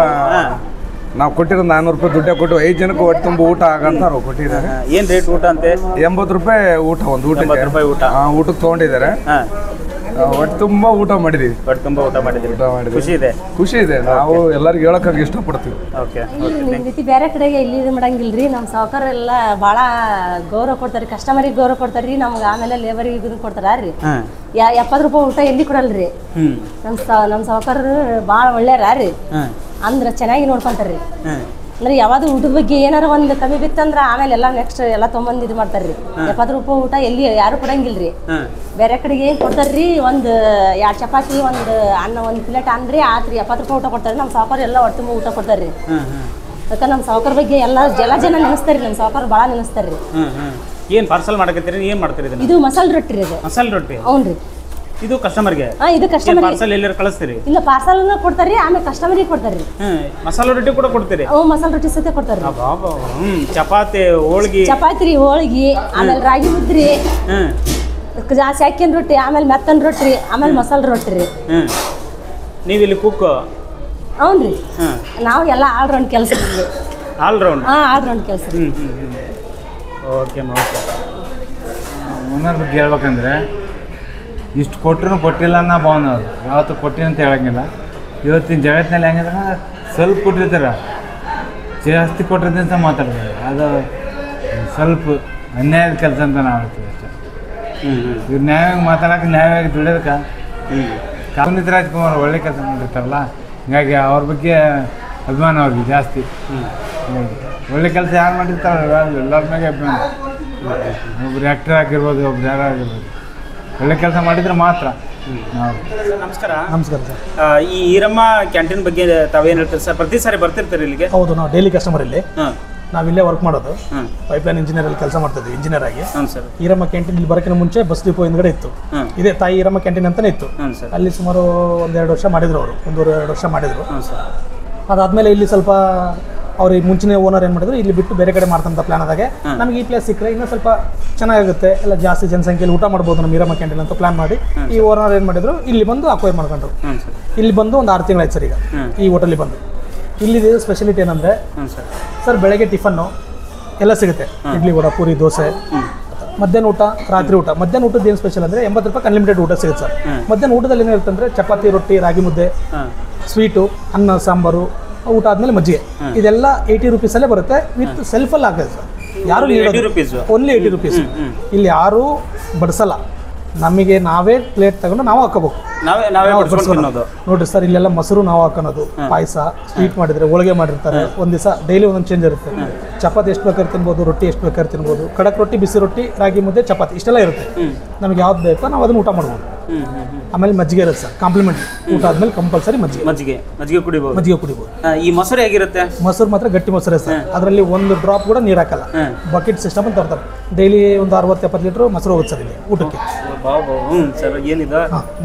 ನಾವು ಕೊಟ್ಟಿರೋ 400 ರೂಪಾಯಿ ದುಡ್ಡೇ ಕೊಟ್ಟು 5 ಜನಕ್ಕೆ ಹೊಟ್ಟೆ ತುಂಬ ಊಟ ಆಗಂತ ಅವ್ರು ಕೊಟ್ಟಿದ್ದಾರೆ. ಏನ್ ರೇಟ್ ಊಟ ಅಂತೆ? 80 ರೂಪಾಯಿ ಊಟ, ಒಂದು ಊಟ. 80 ರೂಪಾಯಿ ಊಟ ಊಟಕ್ಕೆ ತೊಗೊಂಡಿದ್ದಾರೆ. ಹೊಟ್ಟೆ ತುಂಬ ಊಟ ಮಾಡಿದೀವಿ. ಖುಷಿ ಇದೆ. ನಾವು ಎಲ್ಲರಿಗೂ ಹೇಳೋಕ್ಕಾಗಿ ಇಷ್ಟಪಡ್ತೀವಿ. ಈ ರೀತಿ ಬೇರೆ ಕಡೆಗೆ ಇಲ್ಲಿ ಇದು ಮಾಡಂಗಿಲ್ರಿ. ನಮ್ಮ ಸಾವುಕಾರ ಎಲ್ಲ ಭಾಳ ಗೌರವ ಕೊಡ್ತಾರೆ, ಕಸ್ಟಮರಿಗೆ ಗೌರವ ಕೊಡ್ತಾರ್ರಿ. ನಮ್ಗೆ ಆಮೇಲೆ ಲೇಬರಿಗೆ ಇದನ್ನ ಕೊಡ್ತಾರ್ರಿ. 70 ರೂಪಾಯಿ ಊಟ ಎಲ್ಲಿ ಕೊಡಲ್ರಿ. ನಮ್ಮ ಸಾವುಕಾರರು ಭಾಳ ಒಳ್ಳೆಯವ್ರಿ. ಅಂದ್ರೆ ಚೆನ್ನಾಗಿ ನೋಡ್ಕೊಂತಾರ್ರಿ. ಅಂದ್ರೆ ಯಾವ್ದು ಊಟದ ಬಗ್ಗೆ ಏನಾರ ಒಂದು ಕಮ್ಮಿ ಬಿತ್ತಂದ್ರೆ ಆಮೇಲೆ ಎಲ್ಲ ನೆಕ್ಸ್ಟ್ ಎಲ್ಲ ತೊಗೊಂಬಂದು ಇದು ಮಾಡ್ತಾರ್ರಿ. 70 ರೂಪಾಯಿ ಊಟ ಎಲ್ಲಿ ಯಾರು ಕೊಡಂಗಿಲ್ರಿ. ಬೇರೆ ಕಡೆಗೆ ಏನು ಕೊಡ್ತಾರ್ರಿ, ಒಂದು 2 ಚಪಾತಿ, ಒಂದು ಅನ್ನ, 1 ಪ್ಲೇಟ್ ಅನ್ರಿ ಆತ್ರಿ 70 ರೂಪಾಯಿ ಊಟ ಕೊಡ್ತಾರೆ. ನಮ್ಮ ಸಾವುಕಾರ ಎಲ್ಲ ಹೊಟ್ಟೆ ತುಂಬ ಊಟ ಕೊಡ್ತಾರ್ರಿ. ಅದಕ್ಕೆ ನಮ್ಮ ಸಾವುಕಾರ ಬಗ್ಗೆ ಎಲ್ಲ ಜನ ನೆನೆಸ್ತಾರ್ರಿ. ನಮ್ಮ ಸಾವುಕಾರ ಭಾಳ ನೆನೆಸ್ತಾರ್ರಿ. ಏನು ಪಾರ್ಸಲ್ ಮಾಡಕತ್ತೀರಿ? ಏನು ಮಾಡ್ತೀರಿ? ಇದು ಮಸಾಲೆ ರೊಟ್ಟಿ ರೀ. ಇದು ಮಸಾಲೆ ರೊಟ್ಟಿ? ಹ್ಞೂ ರೀ. ಇದು ಕಸ್ಟಮರ್ಗೆ? ಇದು ಕಸ್ಟಮರ್ ಪಾರ್ಸಲ್ ಎಲ್ಲರೂ ಕಳಿಸ್ತೀರಿ? ಇಲ್ಲ, ಪಾರ್ಸಲ್ ಕೊಡ್ತಾರ್ರಿ, ಆಮೇಲೆ ಕಸ್ಟಮರಿಗೆ ಕೊಡ್ತಾರ್ರಿ. ಮಸಾಲೆ ರೊಟ್ಟಿ ಕೂಡ ಕೊಡ್ತೀರಿ? ಮಸಾಲೆ ರೊಟ್ಟಿ ಸಹಿತ ಕೊಡ್ತಾರ್ರಿ. ಚಪಾತಿ, ಹೋಳ್ಗಿ? ಚಪಾತಿ ರೀ, ಹೋಳ್ಗಿ, ಆಮೇಲೆ ರಾಗಿ ಮುದ್ರಿ, ಜಾಸ್ತಿ ಅಕ್ಕಿನ ರೊಟ್ಟಿ, ಆಮೇಲೆ ಮೆತ್ತನ ರೊಟ್ಟಿ, ಆಮೇಲೆ ಮಸಾಲೆ ರೊಟ್ಟಿ ರೀ. ನೀವು ಇಲ್ಲಿ ಕುಕ್? ಹ್ಞೂ ರೀ. ನಾವು ಎಲ್ಲ ಆಲ್ರೌಂಡ್ ಕೆಲಸ. ಆಲ್ರೌಂಡ್? ಆಲ್ರೌಂಡ್ ಕೆಲಸ. ಓಕೆ. ಓನರ್ ಬಗ್ಗೆ ಹೇಳ್ಬೇಕಂದ್ರೆ ಇಷ್ಟು ಕೊಟ್ಟರು ಕೊಟ್ಟಿಲ್ಲ ಅನ್ನೋ ಭಾವನೆ. ಅವ್ರು ಯಾವತ್ತು ಕೊಟ್ಟಿನ ಅಂತ ಹೇಳಂಗಿಲ್ಲ. ಇವತ್ತಿನ ಜಗತ್ತಿನಲ್ಲಿ ಹೆಂಗಂದ್ರೆ ಸ್ವಲ್ಪ ಕೊಟ್ಟಿರ್ತಾರೆ, ಜಾಸ್ತಿ ಕೊಟ್ಟಿರ್ತೀನಿ ಅಂತ ಮಾತಾಡ್ತಾರೆ. ಅದು ಸ್ವಲ್ಪ ಅನ್ಯಾಯದ ಕೆಲಸ ಅಂತ ನಾವು ಹೇಳ್ತೀವಿ ಅಷ್ಟೇ. ಇವ್ರು ನ್ಯಾಯವಾಗಿ ಮಾತಾಡೋಕೆ, ನ್ಯಾಯವಾಗಿ ದುಡಿಯೋದಕ್ಕೆ ಪುನೀತ್ ರಾಜ್ಕುಮಾರ್ ಒಳ್ಳೆ ಕೆಲಸ ಮಾಡಿರ್ತಾರಲ್ಲ, ಹೀಗಾಗಿ ಅವ್ರ ಬಗ್ಗೆ ಅಭಿಮಾನ ಅವ್ರಿಗೆ ಜಾಸ್ತಿ. ಒಳ್ಳೆ ಕೆಲಸ ಯಾರು ಮಾಡಿರ್ತಾರೆ ಎಲ್ಲರ ಮ್ಯಾಗೆ ಅಭಿಮಾನ. ಒಬ್ರು ಆ್ಯಕ್ಟರ್ ಆಗಿರ್ಬೋದು, ಒಬ್ರು ಯಾರು ಆಗಿರ್ಬೋದು, ಒಳ್ಳೆ ಕೆಲಸ ಮಾಡಿದರೆ ಮಾತ್ರ. ನಮಸ್ಕಾರ. ನಮಸ್ಕಾರ ಸರ್. ಈ ಈರಮ್ಮ ಕ್ಯಾಂಟೀನ್ ಬಗ್ಗೆ ತಾವೇನು ಹೇಳ್ತೀರಿ ಸರ್? ಪ್ರತಿ ಸಾರಿ ಬರ್ತಿರ್ತೀರಿ ಇಲ್ಲಿಗೆ? ಹೌದು, ನಾವು ಡೈಲಿ ಕಸ್ಟಮರ್ ಇಲ್ಲಿ. ನಾವು ಇಲ್ಲೇ ವರ್ಕ್ ಮಾಡೋದು. ಪೈಪ್ಲೈನ್ ಇಂಜಿನಿಯರ್ ಅಲ್ಲಿ ಕೆಲಸ ಮಾಡ್ತಿದ್ವಿ, ಇಂಜಿನಿಯರ್ ಆಗಿ. ಈರಮ್ಮ ಕ್ಯಾಂಟೀನ್ ಇಲ್ಲಿ ಬರೋಕ್ಕಿಂತ ಮುಂಚೆ ಬಸ್ ಡಿಪೋ ಹಿಂದ್ಗಡೆ ಇತ್ತು. ಇದೇ ತಾಯಿ ಈರಮ್ಮ ಕ್ಯಾಂಟೀನ್ ಅಂತಾನೆ ಇತ್ತು. ಅಲ್ಲಿ ಸುಮಾರು 1-2 ವರ್ಷ ಮಾಡಿದ್ರು ಅವರು, 1-2 ವರ್ಷ ಮಾಡಿದ್ರು. ಅದಾದ್ಮೇಲೆ ಇಲ್ಲಿ ಸ್ವಲ್ಪ ಅವ್ರಿಗೆ ಮುಂಚಿನ ಓನರ್ ಏನು ಮಾಡಿದ್ರು, ಇಲ್ಲಿ ಬಿಟ್ಟು ಬೇರೆ ಕಡೆ ಮಾಡ್ತಂತ ಪ್ಲಾನ್ ಆದಾಗ ನಮಗೆ ಈ ಪ್ಲೇಸ್ ಸಿಕ್ಕರೆ ಇನ್ನೂ ಸ್ವಲ್ಪ ಚೆನ್ನಾಗುತ್ತೆ, ಎಲ್ಲ ಜಾಸ್ತಿ ಜನಸಂಖ್ಯೆಯಲ್ಲಿ ಊಟ ಮಾಡ್ಬೋದು ನಮ್ಮ ಈರಮ್ಮ ಕ್ಯಾಂಟೀನ್ ಅಂತ ಪ್ಲಾನ್ ಮಾಡಿ ಈ ಓನರ್ ಏನು ಮಾಡಿದ್ರು, ಇಲ್ಲಿ ಬಂದು ಅಕ್ವೈರ್ ಮಾಡ್ಕೊಂಡ್ರು. ಇಲ್ಲಿ ಬಂದು ಒಂದು 6 ತಿಂಗಳಾಯ್ತು ಸರ್ ಈಗ ಈ ಹೋಟೆಲಿಗೆ ಬಂದು. ಇಲ್ಲಿ ಸ್ಪೆಷಾಲಿಟಿ ಏನಂದರೆ ಸರ್, ಬೆಳಗ್ಗೆ ಟಿಫನ್ನು ಎಲ್ಲ ಸಿಗುತ್ತೆ. ಇಡ್ಲಿ, ವಡ, ಪೂರಿ, ದೋಸೆ. ಮಧ್ಯಾಹ್ನ ಊಟ, ರಾತ್ರಿ ಊಟ. ಮಧ್ಯಾಹ್ನ ಊಟದ ಏನು ಸ್ಪೆಷಲ್ ಅಂದರೆ 80 ರೂಪಾಯಿ ಅನ್ಲಿಮಿಟೆಡ್ ಊಟ ಸಿಗುತ್ತೆ ಸರ್. ಮಧ್ಯಾಹ್ನ ಊಟದಲ್ಲಿ ಏನಿರುತ್ತೆ ಅಂದರೆ ಚಪಾತಿ, ರೊಟ್ಟಿ, ರಾಗಿ ಮುದ್ದೆ, ಸ್ವೀಟು, ಅನ್ನ, ಸಾಂಬಾರು, ಊಟ ಆದಮೇಲೆ ಮಜ್ಜಿಗೆ. ಇದೆಲ್ಲ 80 ರೂಪೀಸಲ್ಲೇ ಬರುತ್ತೆ, ವಿತ್ ಸೆಲ್ಫಲ್ಲಿ ಆಗುತ್ತೆ ಸರ್. ಯಾರು ಓನ್ಲಿ 80 ರೂಪೀಸ್. ಇಲ್ಲಿ ಯಾರೂ ಬಡಿಸಲ್ಲ, ನಮಗೆ ನಾವೇ ಪ್ಲೇಟ್ ತಗೊಂಡು ನಾವು ಹಾಕೋಬೇಕು. ನೋಡ್ರಿ ಸರ್, ಇಲ್ಲೆಲ್ಲ ಮೊಸರು ನಾವು ಹಾಕೋದು, ಪಾಯಸ, ಸ್ವೀಟ್ ಮಾಡಿದ್ರೆ, ಹೋಳಿಗೆ ಮಾಡಿರ್ತಾರೆ. ಒಂದು ದಿವಸ ಡೈಲಿ ಒಂದೊಂದು ಚೇಂಜ್ ಇರುತ್ತೆ. ಚಪಾತಿ ಎಷ್ಟು ಬೇಕಾದ್ರೆ ತಿನ್ಬೋದು, ರೊಟ್ಟಿ ಎಷ್ಟು ಬೇಕಾದ್ರೆ ತಿನ್ಬೋದು, ಕಡಕ್ ರೊಟ್ಟಿ, ಬಿಸಿ ರೊಟ್ಟಿ, ರಾಗಿ ಮುದ್ದೆ, ಚಪಾತಿ ಇಷ್ಟೆಲ್ಲ ಇರುತ್ತೆ. ನಮಗೆ ಯಾವ್ದು ಬೇಕೋ ನಾವು ಅದನ್ನು ಊಟ ಮಾಡ್ಬೋದು. ಆಮೇಲೆ ಮಜ್ಜಿಗೆ ಇರುತ್ತೆ ಸರ್, ಕಾಂಪ್ಲಿಮೆಂಟ್. ಊಟ ಆದ್ಮೇಲೆ ಕಂಪಲ್ಸರಿ ಮಜ್ಜಿಗೆ ಕುಡಿಬೋದು. ಈ ಮೊಸರು ಹೇಗಿರುತ್ತೆ? ಮೊಸರು ಮಾತ್ರ ಗಟ್ಟಿ ಮೊಸರು ಸರ್, ಅದರಲ್ಲಿ ಒಂದು ಡ್ರಾಪ್ ಕೂಡ ನೀರು ಹಾಕಲ್ಲ. ಬಕೆಟ್ ಸಿಸ್ಟಮ್ ಅಂತ ತರ್ತಾರೆ. ಡೈಲಿ ಒಂದು 60-70 ಲೀಟ್ರ್ ಮೊಸರು ಹೋಗುತ್ತೆ ಸರ್ ಇಲ್ಲಿ ಊಟಕ್ಕೆ.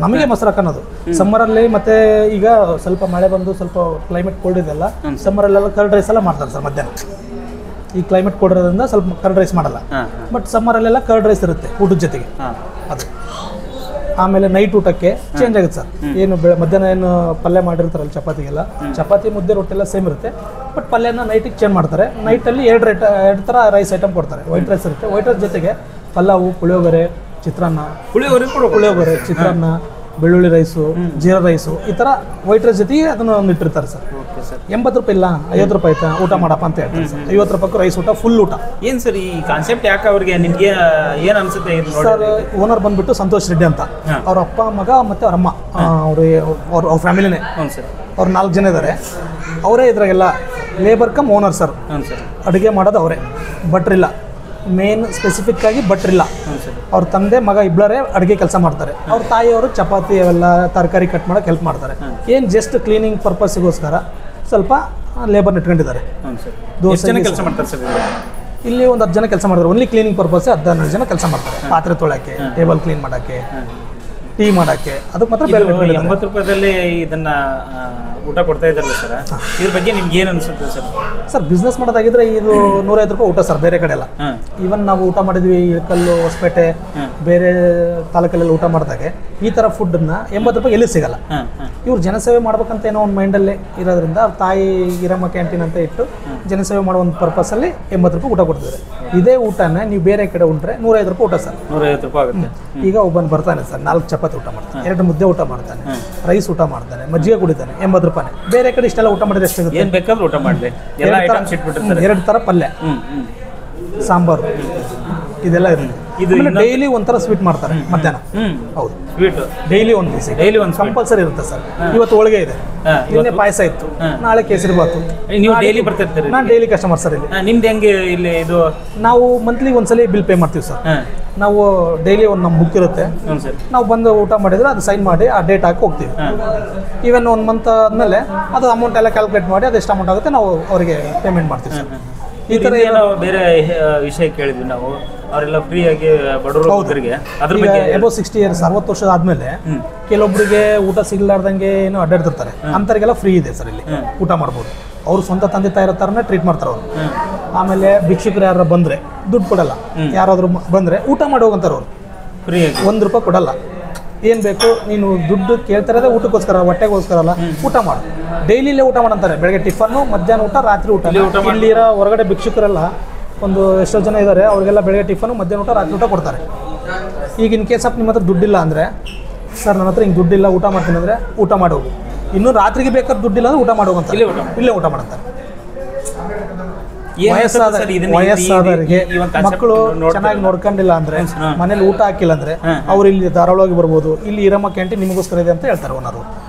ನಮಗೆ ಮೊಸರು ಹಾಕೋದು ಸಮ್ಮರಲ್ಲಿ. ಮತ್ತೆ ಈಗ ಸ್ವಲ್ಪ ಮಳೆ ಬಂದು ಸ್ವಲ್ಪ ಕ್ಲೈಮೇಟ್ ಕೋಲ್ಡ್ ಇದೆಲ್ಲ, ಸಮ್ಮರಲ್ಲೆಲ್ಲ ಕರ್ಡ್ ರೈಸ್ ಎಲ್ಲ ಮಾಡ್ತಾರೆ ಸರ್ ಮಧ್ಯಾಹ್ನ. ಈ ಕ್ಲೈಮೇಟ್ ಕೋಲ್ಡ್ ಇರೋದ್ರಿಂದ ಸ್ವಲ್ಪ ಕರ್ಡ್ ರೈಸ್ ಮಾಡಲ್ಲ, ಬಟ್ ಸಮ್ಮರಲ್ಲೆಲ್ಲ ಕರ್ಡ್ ರೈಸ್ ಇರುತ್ತೆ ಊಟದ ಜೊತೆಗೆ ಅದು. ಆಮೇಲೆ ನೈಟ್ ಊಟಕ್ಕೆ ಚೇಂಜ್ ಆಗುತ್ತೆ ಸರ್. ಏನು ಮಧ್ಯಾಹ್ನ ಏನು ಪಲ್ಯ ಮಾಡಿರ್ತಾರಲ್ಲ ಚಪಾತಿಗೆಲ್ಲ, ಚಪಾತಿ, ಮುದ್ದೆ, ರೊಟ್ಟಿ ಎಲ್ಲ ಸೇಮ್ ಇರುತ್ತೆ. ಬಟ್ ಪಲ್ಯನ ನೈಟಿಗೆ ಚೇಂಜ್ ಮಾಡ್ತಾರೆ. ನೈಟಲ್ಲಿ 2 ಥರ ರೈಸ್ ಐಟಮ್ ಕೊಡ್ತಾರೆ. ವೈಟ್ ರೈಸ್ ಇರುತ್ತೆ, ವೈಟ್ ರೈಸ್ ಜೊತೆಗೆ ಪಲಾವು, ಪುಳಿಯೋಗರೆ, ಚಿತ್ರಾನ್ನ, ಪುಳಿಯೋಗರೆ, ಚಿತ್ರಾನ್ನ, ಬೆಳ್ಳುಳ್ಳಿ ರೈಸು, ಜೀರಾ ರೈಸು, ಈ ಥರ ವೈಟ್ ರೈಸ್ ಜೊತೆಗೆ ಅದನ್ನು ಇಟ್ಟಿರ್ತಾರೆ ಸರ್. 80 ರೂಪಾಯಿ ಇಲ್ಲ 50 ರೂಪಾಯಿ ಆಯ್ತಾ ಊಟ ಮಾಡಪ್ಪ ಅಂತ ಹೇಳ್ತಾರೆ ಸರ್. 50 ರೂಪಾಯಿಗೂ ರೈಸ್ ಊಟ, ಫುಲ್ ಊಟ. ಏನು ಸರ್ ಈ ಕಾನ್ಸೆಪ್ಟ್ ಯಾಕೆ ಅವ್ರಿಗೆ, ನಿಮಗೆ ಏನು ಅನ್ಸುತ್ತೆ ಸರ್? ಓನರ್ ಬಂದ್ಬಿಟ್ಟು ಸಂತೋಷ್ ರೆಡ್ಡಿ ಅಂತ. ಅವ್ರ ಅಪ್ಪ, ಮಗ ಮತ್ತು ಅವ್ರ ಅಮ್ಮ, ಅವ್ರ ಫ್ಯಾಮಿಲಿನೇ. ಅವ್ರು 4 ಜನ ಇದ್ದಾರೆ. ಅವರೇ ಇದ್ರಾಗೆಲ್ಲ ಲೇಬರ್ ಕಮ್ ಓನರ್ ಸರ್. ಅಡುಗೆ ಮಾಡೋದು ಅವರೇ, ಭಟ್ರಿಲ್ಲ. ಮೇನ್ ಸ್ಪೆಸಿಫಿಕ್ ಆಗಿ ಭಟ್ರಿಲ್ಲ. ಅವ್ರ ತಂದೆ, ಮಗ ಇಬ್ಬರೇ ಅಡುಗೆ ಕೆಲಸ ಮಾಡ್ತಾರೆ. ಅವ್ರ ತಾಯಿಯವರು ಚಪಾತಿ ಅವೆಲ್ಲ ತರಕಾರಿ ಕಟ್ ಮಾಡೋಕೆ ಹೆಲ್ಪ್ ಮಾಡ್ತಾರೆ. ಏನು ಜಸ್ಟ್ ಕ್ಲೀನಿಂಗ್ ಪರ್ಪಸ್ಗೋಸ್ಕರ ಸ್ವಲ್ಪ ಲೇಬರ್ನ ಇಟ್ಕೊಂಡಿದ್ದಾರೆ. ಕೆಲಸ ಮಾಡ್ತಾರೆ ಸರ್ ಇಲ್ಲಿ ಒಂದು 10 ಜನ ಕೆಲಸ ಮಾಡ್ತಾರೆ. ಓನ್ಲಿ ಕ್ಲೀನಿಂಗ್ ಪರ್ಪಸ್ 10-12 ಜನ ಕೆಲಸ ಮಾಡ್ತಾರೆ. ಪಾತ್ರೆ ತೊಳಕ್ಕೆ, ಟೇಬಲ್ ಕ್ಲೀನ್ ಮಾಡೋಕ್ಕೆ, ಟೀ ಮಾಡೋಕ್ಕೆ, ಅದಕ್ಕೆ ಮಾತ್ರ ಬೇರೆ. 80 ರೂಪಾಯಿದಲ್ಲಿ ಇದನ್ನ ಊಟ ಕೊಡ್ತಾ ಇದ್ದಾರಲ್ಲ ಸರ್, ಇದ್ರ ಬಗ್ಗೆ ನಿಮ್ಗೆ ಏನು ಅನ್ಸುತ್ತೆ ಸರ್? ಸರ್, ಬಿಸ್ನೆಸ್ ಮಾಡೋದಾಗಿದ್ರೆ ಇದು 150 ರೂಪಾಯಿ ಊಟ ಸರ್, ಬೇರೆ ಕಡೆ ಎಲ್ಲ. ಈವನ್ ನಾವು ಊಟ ಮಾಡಿದ್ವಿ ಇಳಕಲ್ಲು, ಹೊಸಪೇಟೆ, ಬೇರೆ ತಾಲೂಕಲ್ಲೆಲ್ಲ ಊಟ ಮಾಡಿದಾಗೆ ಈ ಥರ ಫುಡ್ಡನ್ನ 80 ರೂಪಾಯಿ ಎಲ್ಲಿ ಸಿಗಲ್ಲ. ಇವ್ರು ಜನಸೇವೆ ಮಾಡ್ಬೇಕಂತ ಏನೋ ಒಂದು ಮೈಂಡಲ್ಲಿ ಇರೋದ್ರಿಂದ ಅವ್ರ ತಾಯಿ ಈರಮ್ಮ ಕ್ಯಾಂಟೀನ್ ಅಂತ ಇಟ್ಟು ಜನಸೇವೆ ಮಾಡೋ ಒಂದು ಪರ್ಪಸಲ್ಲಿ 80 ರೂಪಾಯಿ ಊಟ ಕೊಡ್ತಿದ್ದಾರೆ. ಇದೇ ಊಟನ ನೀವು ಬೇರೆ ಕಡೆ ಉಂಟ್ರೆ 150 ರೂಪಾಯಿ ಊಟ ಸರ್. 150 ರೂಪಾಯಿ ಆಗುತ್ತೆ. ಈಗ ಒಬ್ಬನು ಬರ್ತಾನೆ ಸರ್, 4 ಚಪಾತಿ ಊಟ ಮಾಡ್ತಾನೆ, 2 ಮುದ್ದೆ ಊಟ ಮಾಡ್ತಾನೆ, ರೈಸ್ ಊಟ ಮಾಡ್ತಾನೆ, ಮಜ್ಜಿಗೆ ಕುಡಿತಾನೆ, 80 ರೂಪಾಯಿ. ಬೇರೆ ಕಡೆ ಇಷ್ಟೆಲ್ಲ ಊಟ ಮಾಡಿದ್ರೆ ಎಷ್ಟಾಗುತ್ತೆ? ಏನು ಬೇಕಾದ್ರೂ ಊಟ ಮಾಡಿದೆ, 2 ಥರ ಪಲ್ಯ, ಸಾಂಬಾರು, ಇದೆಲ್ಲ ಇರುತ್ತೆ. ಇದು ಡೈಲಿ ಒಂಥರ ಸ್ವೀಟ್ ಮಾಡ್ತಾರೆ ಮಧ್ಯಾಹ್ನ. ಹೌದು, ಸ್ವೀಟ್ ಡೈಲಿ ಒಂದು ಪೀಸ್, ಡೈಲಿ ಒಂದು ಕಂಪಲ್ಸರಿ ಇರುತ್ತೆ ಸರ್. ಇವತ್ತು ಹೋಳಿಗೆ ಇದೆ, ನಿನ್ನೆ ಪಾಯಸ ಇತ್ತು, ನಾಳೆ ಕೇಸರಿ ಬಾತು. ನೀವು ಡೈಲಿ ಬರ್ತಿರ್ತೀರಿ? ನಾನು ಡೈಲಿ ಕಸ್ಟಮರ್ ಸರ್ ಇಲ್ಲಿ. ನಿಮ್ದು ಹೆಂಗೆ ಇಲ್ಲಿ ಇದು? ನಾವು ಮಂತ್ಲಿ ಒಂದ್ಸಲಿ ಬಿಲ್ ಪೇ ಮಾಡ್ತೀವಿ ಸರ್. ನಾವು ಡೈಲಿ ಒಂದು ನಮ್ಮ ಬುಕ್ ಇರುತ್ತೆ, ನಾವು ಬಂದು ಊಟ ಮಾಡಿದ್ರೆ ಅದು ಸೈನ್ ಮಾಡಿ ಆ ಡೇಟ್ ಹಾಕಿ ಹೋಗ್ತೀವಿ. ಈವನ್ 1 ಮಂತ್ ಆದಮೇಲೆ ಅದು ಅಮೌಂಟ್ ಎಲ್ಲ ಕ್ಯಾಲ್ಕುಲೇಟ್ ಮಾಡಿ ಅದು ಎಷ್ಟು ಅಮೌಂಟ್ ಆಗುತ್ತೆ ನಾವು ಅವರಿಗೆ ಪೇಮೆಂಟ್ ಮಾಡ್ತೀವಿ ಸರ್. ಈ ಥರ ಏನೋ ಬೇರೆ ವಿಷಯ ಕೇಳಿದ್ವಿ ನಾವು, ಅವರೆಲ್ಲ ಫ್ರೀ ಆಗಿ ಬಡವರು ಅದ್ರ ಬಗ್ಗೆ. ಎಬೋ 60 ಇಯರ್ಸ್ 60 ವರ್ಷ ಆದ್ಮೇಲೆ ಕೆಲವೊಬ್ಬರಿಗೆ ಊಟ ಸಿಗ್ಲಾರ್ದಂಗೆ ಏನೋ ಅಡ್ಡಾಡ್ತಿರ್ತಾರೆ, ಅಂಥವ್ರಿಗೆಲ್ಲ ಫ್ರೀ ಇದೆ ಸರ್ ಇಲ್ಲಿ ಊಟ ಮಾಡ್ಬೋದು. ಅವ್ರು ಸ್ವಂತ ತಂದೆ ತಾಯಿರೋ ಥರನೇ ಟ್ರೀಟ್ ಮಾಡ್ತಾರೆ ಅವರು. ಆಮೇಲೆ ಭಿಕ್ಷುಕರು ಯಾರು ಬಂದರೆ ದುಡ್ಡು ಕೊಡಲ್ಲ, ಯಾರಾದರೂ ಬಂದರೆ ಊಟ ಮಾಡಿ ಹೋಗಂತಾರೆ ಅವರು, ಫ್ರೀ ಆಗಿ 1 ರೂಪಾಯಿ ಕೊಡಲ್ಲ. ಏನು ಬೇಕು ನೀನು ದುಡ್ಡು ಕೇಳ್ತಾರದೇ ಊಟಕ್ಕೋಸ್ಕರ, ಹೊಟ್ಟೆಗೋಸ್ಕರ ಅಲ್ಲ, ಊಟ ಮಾಡು. ಡೈಲಿಲೇ ಊಟ ಮಾಡಂತಾರೆ. ಬೆಳಗ್ಗೆ ಟಿಫನ್ನು, ಮಧ್ಯಾಹ್ನ ಊಟ, ರಾತ್ರಿ ಊಟ. ಇಲ್ಲಿರೋ ಹೊರಗಡೆ ಭಿಕ್ಷುಕರೆಲ್ಲ ಒಂದು ಎಷ್ಟೋ ಜನ ಇದ್ದಾರೆ, ಅವ್ರಿಗೆಲ್ಲ ಬೆಳಗ್ಗೆ ಟಿಫನ್ನು, ಮಧ್ಯಾಹ್ನ ಊಟ, ರಾತ್ರಿ ಊಟ ಕೊಡ್ತಾರೆ. ಈಗ ಇನ್ ಕೇಸ್ ಆಫ್ ನಿಮ್ಮ ಹತ್ರ ದುಡ್ಡಿಲ್ಲ ಅಂದರೆ, ಸರ್ ನನ್ನ ಹತ್ರ ಹಿಂಗೆ ದುಡ್ಡಿಲ್ಲ ಊಟ ಮಾಡ್ತೀನಿ ಅಂದರೆ ಊಟ ಮಾಡಿ ಹೋಗು. ಇನ್ನೂ ರಾತ್ರಿಗೆ ಬೇಕಾದ್ರೆ ದುಡ್ಡಿಲ್ಲ ಅಂದರೆ ಊಟ ಮಾಡೋಗಂತ ಇಲ್ಲೇ ಊಟ ಮಾಡ್ತಾರೆ. ವಯಸ್ಸಾದವರಿಗೆ, ಮಕ್ಕಳು ಚೆನ್ನಾಗಿ ನೋಡ್ಕೊಂಡಿಲ್ಲ ಅಂದ್ರೆ, ಮನೇಲಿ ಊಟ ಹಾಕಿಲ್ಲ ಅಂದ್ರೆ ಅವ್ರು ಇಲ್ಲಿ ಧಾರಾಳವಾಗಿ ಬರ್ಬೋದು. ಇಲ್ಲಿ ಈರಮ್ಮ ಕ್ಯಾಂಟೀನ್ ನಿಮಗೋಸ್ಕರ ಇದೆ ಅಂತ ಹೇಳ್ತಾರೆ ಓನರು.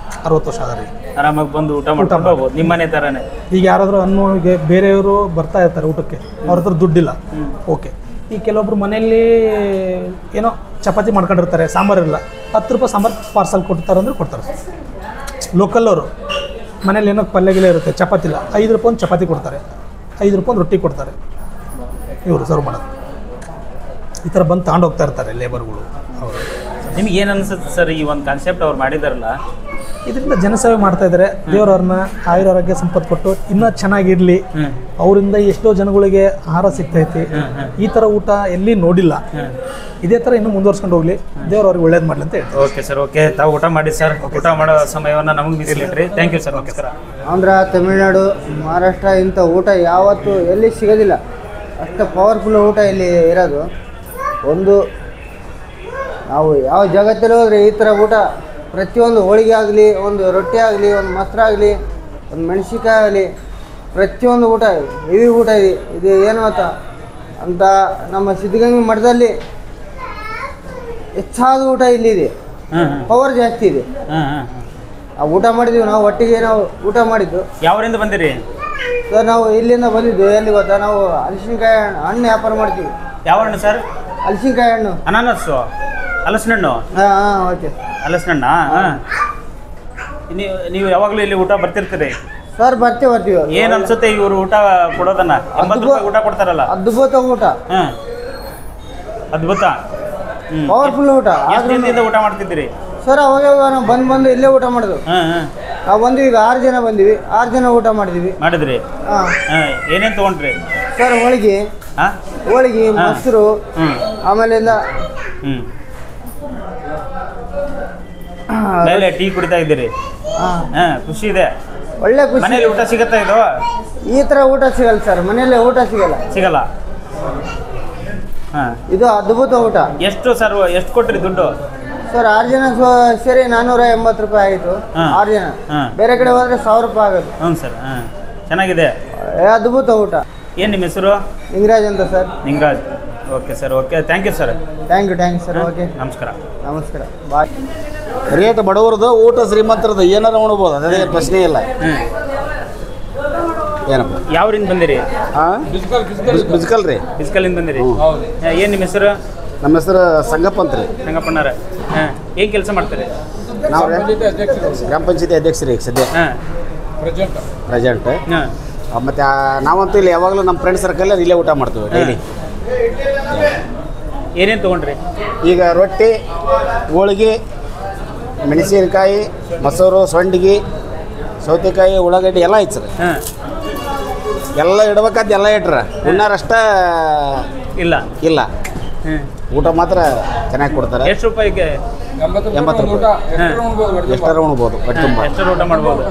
60 ವರ್ಷ ಅದ ರೀ. ಆರಾಮಾಗಿ ಬಂದು ಊಟ ಮಾಡ್ಕೊಂಡು ಹೋಗ್ಬೋದು ನಿಮ್ಮ ಮನೆ ಥರನೇ. ಈಗ ಯಾರಾದರೂ ಅನ್ನೋಗೆ ಬೇರೆಯವರು ಬರ್ತಾ ಇರ್ತಾರೆ ಊಟಕ್ಕೆ, ಅವ್ರ ಹತ್ರ ದುಡ್ಡಿಲ್ಲ, ಓಕೆ. ಈಗ ಕೆಲವೊಬ್ರು ಮನೆಯಲ್ಲಿ ಏನೋ ಚಪಾತಿ ಮಾಡ್ಕೊಂಡಿರ್ತಾರೆ, ಸಾಂಬಾರಿಲ್ಲ, 10 ರೂಪಾಯಿ ಸಾಂಬಾರು ಪಾರ್ಸಲ್ ಕೊಡ್ತಾರೆ ಅಂದ್ರೆ ಕೊಡ್ತಾರೆ. ಲೋಕಲ್ ಅವರು ಮನೇಲಿ ಏನೋ ಪಲ್ಯಗಿಲ್ಲ ಇರುತ್ತೆ, ಚಪಾತಿ ಇಲ್ಲ, 5 ರೂಪಾಯಿ ಒಂದು ಚಪಾತಿ ಕೊಡ್ತಾರೆ, 5 ರೂಪಾಯಿ ಒಂದು ರೊಟ್ಟಿ ಕೊಡ್ತಾರೆ, ಇವರು ಸರ್ವ್ ಮಾಡೋದು. ಈ ಥರ ಬಂದು ತಗೊಂಡು ಹೋಗ್ತಾ ಇರ್ತಾರೆ ಲೇಬರ್ಗಳು. ಅವರು ನಿಮ್ಗೆ ಏನು ಅನ್ಸುತ್ತೆ ಸರ್ ಈ ಒಂದು ಕಾನ್ಸೆಪ್ಟ್ ಅವ್ರು ಮಾಡಿದಾರಲ್ಲ? ಇದರಿಂದ ಜನಸೇವೆ ಮಾಡ್ತಾ ಇದ್ದಾರೆ. ದೇವರವ್ರನ್ನ ಆಯುರಾರೋಗ್ಯ ಸಂಪತ್ತು ಕೊಟ್ಟು ಇನ್ನೂ ಚೆನ್ನಾಗಿರಲಿ. ಅವರಿಂದ ಎಷ್ಟೋ ಜನಗಳಿಗೆ ಆಹಾರ ಸಿಗ್ತೈತಿ. ಈ ಥರ ಊಟ ಎಲ್ಲಿ ನೋಡಿಲ್ಲ. ಇದೇ ಥರ ಇನ್ನೂ ಮುಂದುವರ್ಸ್ಕೊಂಡು ಹೋಗ್ಲಿ, ದೇವ್ರು ಅವ್ರಿಗೆ ಒಳ್ಳೇದು ಮಾಡಲಿ ಅಂತ ಹೇಳ್ತಾರೆ. Okay sir, okay. ತಾವು ಊಟ ಮಾಡಿ ಸರ್, ಊಟ ಮಾಡೋ ಸಮಯವನ್ನು ನಮಗೆ ಮೀಸಲಿಟ್ರಿ. Thank you sir. Okay sir. Andhra, Tamil Nadu, Maharashtra ಇಂಥ ಊಟ ಯಾವತ್ತೂ ಎಲ್ಲಿ ಸಿಗೋದಿಲ್ಲ. ಅಷ್ಟು ಪವರ್ಫುಲ್ ಊಟ ಇಲ್ಲಿ ಇರೋದು. ಒಂದು ನಾವು ಯಾವ ಜಗತ್ತಲ್ಲಿ ಹೋದರೆ ಈ ಥರ ಊಟ ಪ್ರತಿಯೊಂದು ಹೋಳಿಗೆ ಆಗಲಿ, ಒಂದು ರೊಟ್ಟಿ ಆಗಲಿ, ಒಂದು ಮೊಸರಾಗಲಿ, ಒಂದು ಮೆಣಸಿನ್ಕಾಯಿ ಆಗಲಿ, ಪ್ರತಿಯೊಂದು ಊಟ ಹೆವಿ ಊಟ ಇದೆ. ಇದು ಏನು ಅಂತ ನಮ್ಮ ಸಿದ್ಧಗಂಗಾ ಮಠದಲ್ಲಿ ಹೆಚ್ಚಾದ ಊಟ ಇಲ್ಲಿದೆ. ಪವರ್ ಜಾಸ್ತಿ ಇದೆ. ಆ ಊಟ ಮಾಡಿದ್ವಿ ನಾವು, ಒಟ್ಟಿಗೆ ನಾವು ಊಟ ಮಾಡಿದ್ದು. ಯಾವರಿಂದ ಬಂದಿರಿ ಸರ್? ನಾವು ಇಲ್ಲಿಂದ ಬಂದಿದ್ದು. ಎಲ್ಲಿ ಗೊತ್ತಾ? ನಾವು ಹಲಸಿನಕಾಯಿ ಹಣ್ಣು ವ್ಯಾಪಾರ ಮಾಡ್ತೀವಿ. ಯಾವ ಹಣ್ಣು ಸರ್? ಹಲಸಿನಕಾಯಿ ಹಣ್ಣು. ಅನಾನಸ್ಸು, ಹಲಸಿನ ಹಣ್ಣು. ಹಾಂ, ಓಕೆ. ಹಲಸಿನ ಹಣ್ಣ. ನೀವು ಯಾವಾಗಲೂ ಇಲ್ಲಿ ಊಟ ಬರ್ತಿರ್ತೀರಿ ಸರ್? ಬರ್ತೀವಿ. ಏನು ಅನ್ಸುತ್ತೆ ಇವರು ಊಟ ಕೊಡೋದನ್ನ? 80 ರೂಪಾಯಿ ಊಟ ಕೊಡ್ತಾರಲ್ಲ, ಅದ್ಭುತ ಊಟ. ಅದ್ಭುತ, ಪವರ್ಫುಲ್ ಊಟ. ಎಷ್ಟು ದಿನದಿಂದ ಊಟ ಮಾಡ್ತಿದ್ದೀರಿ ಸರ್? ಅವಾಗ ನಾವು ಬಂದು ಇಲ್ಲೇ ಊಟ ಮಾಡೋದು. ನಾವು ಬಂದು ಈಗ 6 ಜನ ಬಂದಿವಿ, 6 ಜನ ಊಟ ಮಾಡಿದ್ವಿ. ಮಾಡಿದ್ರಿ? ಏನೇನು ತೊಗೊಂಡ್ರಿ ಸರ್? ಹೋಳಿಗೆ, ಮೊಸರು, ಆಮೇಲಿಂದ ಮೇಲೆ ಟೀ ಕುಡಿತಾ ಇದ್ದೀರಿ. ಖುಷಿ ಇದೆ. ಒಳ್ಳೆ ಖುಷಿ. ಮನೇಲಿ ಊಟ ಸಿಗುತ್ತಾ ಇದು? ಈ ಥರ ಊಟ ಸಿಗಲ್ಲ ಸರ್, ಮನೆಯಲ್ಲೇ ಊಟ ಸಿಗಲ್ಲ. ಇದು ಅದ್ಭುತ ಊಟ. ಎಷ್ಟು ಸರ್? ಎಷ್ಟು ಕೊಟ್ರಿ ದುಡ್ಡು? ಸರ್ 6 ಜನ ಸೇರಿ 480 ರೂಪಾಯಿ ಆಯಿತು. 6 ಜನ. ಬೇರೆ ಕಡೆ ಹೋದ್ರೆ 1000 ರೂಪಾಯಿ ಆಗುತ್ತೆ. ಹ್ಞೂ ಸರ್. ಚೆನ್ನಾಗಿದೆ, ಅದ್ಭುತ ಊಟ. ಏನು ನಿಮ್ಮ ಹೆಸರು? ನಿಂಗರಾಜ್ ಅಂತ sir. Ningaraj. Okay sir, okay. Thank you sir. Thank you sir. Okay, ನಮಸ್ಕಾರ. ಬಾಯ್. ರೇಟ್ ಬಡವರದು, ಊಟ ಶ್ರೀಮಂತರದ್ದು, ಏನಾರ ಉಣ್ಬೋದು, ಅದೇ ಪ್ರಶ್ನೆ ಇಲ್ಲ. ಏನಪ್ಪ? ಯಾವ್ರಿಂದ ಬಂದಿರಿ? ಬಿಸ್ಕಲ್ ರೀ. ಬಿಸ್ಕಲ್ಲಿಂದ ಬಂದಿರಿ. ಏನು ನಿಮ್ಮ ಹೆಸರು? ನಮ್ಮ ಹೆಸರು ಸಂಗಪ್ಪ ಅಂತ ರೀ. ಸಂಗಪ್ಪಣ್ಣರ. ಏನು ಕೆಲಸ ಮಾಡ್ತಾರೆ? ನಾವು ಗ್ರಾಮ ಪಂಚಾಯತಿ ಅಧ್ಯಕ್ಷರು ಈಗ ಸದ್ಯ ಪ್ರೆಸೆಂಟ್. ಮತ್ತು ನಾವಂತೂ ಇಲ್ಲಿ ಯಾವಾಗಲೂ ನಮ್ಮ ಫ್ರೆಂಡ್ ಸರ್ಕಲ್ ಇಲ್ಲೇ ಊಟ ಮಾಡ್ತೀವಿ ಡೈಲಿ. ಏನೇನು ತೊಗೊಂಡ್ರಿ? ಈಗ ರೊಟ್ಟಿ, ಹೋಳಿಗೆ, ಮೆಣಸಿನಕಾಯಿ, ಮೊಸರು, ಸಂಡಿಗೆ, ಸೌತೆಕಾಯಿ, ಉಳ್ಳಾಗಡ್ಡಿ ಎಲ್ಲ ಐತೆ ಸರ್. ಎಲ್ಲ ಇಡ್ಬೇಕಾದ ಎಲ್ಲ ಇಟ್ರ ಉಣ್ಣಾರಷ್ಟ ಇಲ್ಲ. ಊಟ ಮಾತ್ರ ಚೆನ್ನಾಗಿ ಕೊಡ್ತಾರೆ. ಎಷ್ಟು ರೂಪಾಯಿಗೆ? 80 ರೂಪಾಯಿ. ಎಷ್ಟರ ಉಣ್ಬೋದು, ಹೊಟ್ಟೆ ತುಂಬ. ಎಷ್ಟರ ಊಟ ಮಾಡ್ಬೋದು,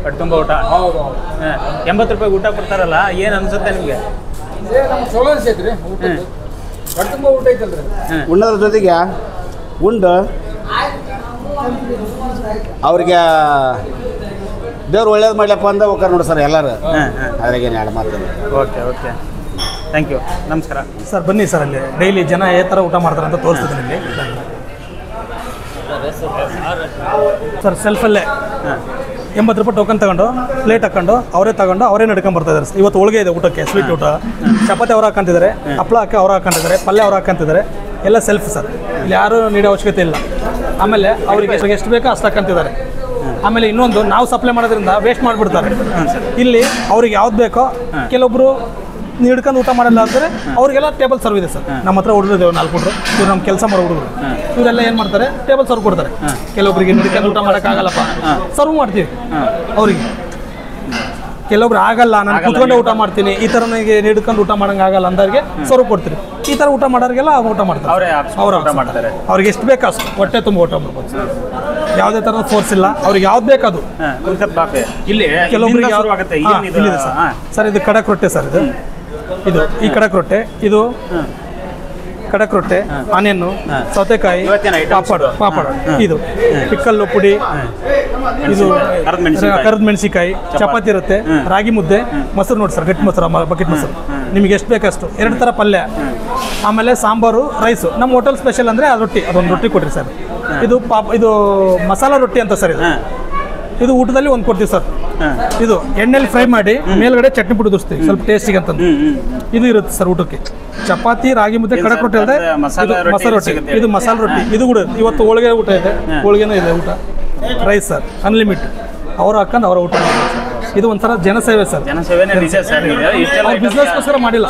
ಹೊಟ್ಟೆ ತುಂಬ ಊಟ. 80 ರೂಪಾಯಿ ಊಟ ಕೊಡ್ತಾರಲ್ಲ, ಏನು ಅನ್ಸುತ್ತೆ ನಿಮಗೆ? ಚಲೋ ಅನ್ಸೈತೆ ರೀ. ಹೊಟ್ಟೆ ತುಂಬ ಊಟ ಐತಲ್ರಿ. ಉಣ್ಣೋದ್ರ ಜೊತೆಗೆ ಉಂಡು ಅವ್ರಿಗೆ ದೇವ್ರು ಒಳ್ಳೇದು ಮಾಡ್ಲಪ್ಪ ಅಂದ ಹೋಗ್ತಾರೆ ನೋಡಿ ಸರ್ ಎಲ್ಲರೂ. ಅದ್ರಾಗೇನು ಎರಡು ಮಾತು. Okay, okay. Thank you. ನಮಸ್ಕಾರ ಸರ್. ಬನ್ನಿ ಸರ್, ಅಲ್ಲಿ ಡೈಲಿ ಜನ ಯಾವ ಥರ ಊಟ ಮಾಡ್ತಾರೆ ಅಂತ ತೋರಿಸ್ತಿದ್ದೀನಿ ಇಲ್ಲಿ. ಸರ್ ಸೆಲ್ಫಲ್ಲೇ 80 ರೂಪಾಯಿ ಟೋಕನ್ ತಗೊಂಡು ಪ್ಲೇಟ್ ಹಾಕೊಂಡು ಅವರೇ ನಡ್ಕೊಂಡು ಬರ್ತಾ ಇದ್ದಾರೆ. ಇವತ್ತು ಹೋಳಿಗೆ ಇದೆ ಊಟಕ್ಕೆ, ಸ್ವೀಟ್ ಊಟ. ಚಪಾತಿ ಅವ್ರು ಹಾಕೊಂತಿದ್ದಾರೆ, ಹಪ್ಪಳ ಅವ್ರು ಹಾಕೊಂಡಿದ್ದಾರೆ, ಪಲ್ಯ ಅವ್ರು ಹಾಕೊಂತಿದ್ದಾರೆ. ಎಲ್ಲ ಸೆಲ್ಫ್ ಸರ್. ಇಲ್ಲಿ ಯಾರು ನೀಡೋ ಅವಶ್ಯಕತೆ ಇಲ್ಲ. ಆಮೇಲೆ ಅವರಿಗೆ ಎಷ್ಟು ಬೇಕೋ ಅಷ್ಟು ಹಾಕೊಂತಿದ್ದಾರೆ. ಆಮೇಲೆ ಇನ್ನೊಂದು, ನಾವು ಸಪ್ಲೈ ಮಾಡೋದ್ರಿಂದ ವೇಸ್ಟ್ ಮಾಡಿಬಿಡ್ತಾರೆ. ಇಲ್ಲಿ ಅವ್ರಿಗೆ ಯಾವ್ದು ಬೇಕೋ, ಕೆಲವೊಬ್ರು ಹಿಡ್ಕೊಂಡು ಊಟ ಮಾಡಲ್ಲ ಅಂದರೆ ಅವ್ರಿಗೆಲ್ಲ ಟೇಬಲ್ ಸರ್ವ್ ಇದೆ ಸರ್. ನಮ್ಮ ಹತ್ರ ಹುಡುಗರು 4 ಹುಡುಗರು, ಇವ್ರು ನಮ್ಮ ಕೆಲಸ ಮಾಡೋ ಹುಡುಗರು. ಇವರೆಲ್ಲ ಏನು ಮಾಡ್ತಾರೆ, ಟೇಬಲ್ ಸರ್ವ್ ಕೊಡ್ತಾರೆ. ಕೆಲವೊಬ್ರಿಗೆ ಹಿಡ್ಕೊಂಡು ಊಟ ಮಾಡೋಕ್ಕಾಗಲ್ಲಪ್ಪ, ಸರ್ವ್ ಮಾಡ್ತೀವಿ ಅವ್ರಿಗೆ. ಕೆಲವೊಬ್ರು ಆಗಲ್ಲ, ನಾನು ಕುತ್ಕೊಂಡೆ ಊಟ ಮಾಡ್ತೀನಿ, ಈ ಥರ ನನಗೆ ಹಿಡ್ಕೊಂಡು ಊಟ ಮಾಡೋಂಗೆ ಆಗಲ್ಲ ಅಂದವ್ರಿಗೆ ಸರ್ವ್ ಕೊಡ್ತೀವಿ. ಈ ಥರ ಊಟ ಮಾಡೋರಿಗೆಲ್ಲ ಊಟ ಮಾಡ್ತಾರೆ. ಅವ್ರು ಮಾಡ್ತಾರೆ. ಅವ್ರಿಗೆ ಎಷ್ಟು ಬೇಕು ಅಷ್ಟು ಹೊಟ್ಟೆ ತುಂಬ ಊಟ ಮಾಡ್ಬೋದು. ಯಾವುದೇ ಥರದ ಫೋರ್ಸ್ ಇಲ್ಲ, ಅವ್ರಿಗೆ ಯಾವ್ದು ಬೇಕದು. ಕೆಲವೊಬ್ರಿಗೆ ಇಲ್ಲಿದೆ ಸರ್. ಇದು ಕಡಕ್ ರೊಟ್ಟೆ ಸರ್. ಇದು ಈ ಕಡಕ್ ರೊಟ್ಟೆ, ಇದು ಕಡಕ್ ರೊಟ್ಟೆ, ಆನಿಯನ್ನು, ಸೌತೆಕಾಯಿ, ಪಾಪಡ, ಇದು ಪಿಕ್ಕಲ್ಲು ಪುಡಿ, ಇದು ಕರ್ದ ಮೆಣಸಿಕಾಯಿ, ಚಪಾತಿ ಇರುತ್ತೆ, ರಾಗಿ ಮುದ್ದೆ, ಮೊಸರು ನೋಡಿ ಸರ್, ಗಟ್ಟಿ ಮೊಸರು, ಬಕೆಟ್ ಮೊಸರು, ನಿಮಗೆ ಎಷ್ಟು ಬೇಕಷ್ಟು. 2 ಥರ ಪಲ್ಯ, ಆಮೇಲೆ ಸಾಂಬಾರು, ರೈಸು. ನಮ್ಮ ಹೋಟೆಲ್ ಸ್ಪೆಷಲ್ ಅಂದರೆ ಅದು ರೊಟ್ಟಿ, ಅದೊಂದು ರೊಟ್ಟಿ ಕೊಡ್ರಿ ಸರ್. ಇದು ಇದು ಮಸಾಲ ರೊಟ್ಟಿ ಅಂತ ಸರ್. ಇದು ಇದು ಊಟದಲ್ಲಿ ಒಂದು ಕೊಡ್ತೀವಿ ಸರ್. ಇದು ಎಣ್ಣೆಲಿ ಫ್ರೈ ಮಾಡಿ ಮೇಲ್ಗಡೆ ಚಟ್ನಿ ಪುಡಿ ಉದುರಿಸ್ತೀವಿ ಸ್ವಲ್ಪ ಟೇಸ್ಟಿಗೆ ಅಂತಂದು. ಇದು ಇರುತ್ತೆ ಸರ್ ಊಟಕ್ಕೆ. ಚಪಾತಿ, ರಾಗಿ ಮುದ್ದೆ, ಕಡಕ್ ರೊಟ್ಟಿ ಅಲ್ಲದೆ ಮಸಾಲೆ ರೊಟ್ಟಿ. ಇದು ಮಸಾಲೆ ರೊಟ್ಟಿ. ಇದು ಕೂಡ ಇವತ್ತು ಹೋಳಿಗೆ ಊಟ ಇದೆ, ಹೋಳಿಗೆನೂ ಇದೆ ಊಟ. Rice sir unlimited. ಅವ್ರು ಹಾಕೊಂಡು ಅವರ ಊಟ ಮಾಡ್ತಾರೆ. ಇದು ಒಂಥರ ಜನಸೇವೆ ಸರ್. ಬಿಸ್ನೆಸ್ಗೋಸ್ಕರ ಮಾಡಿಲ್ಲ.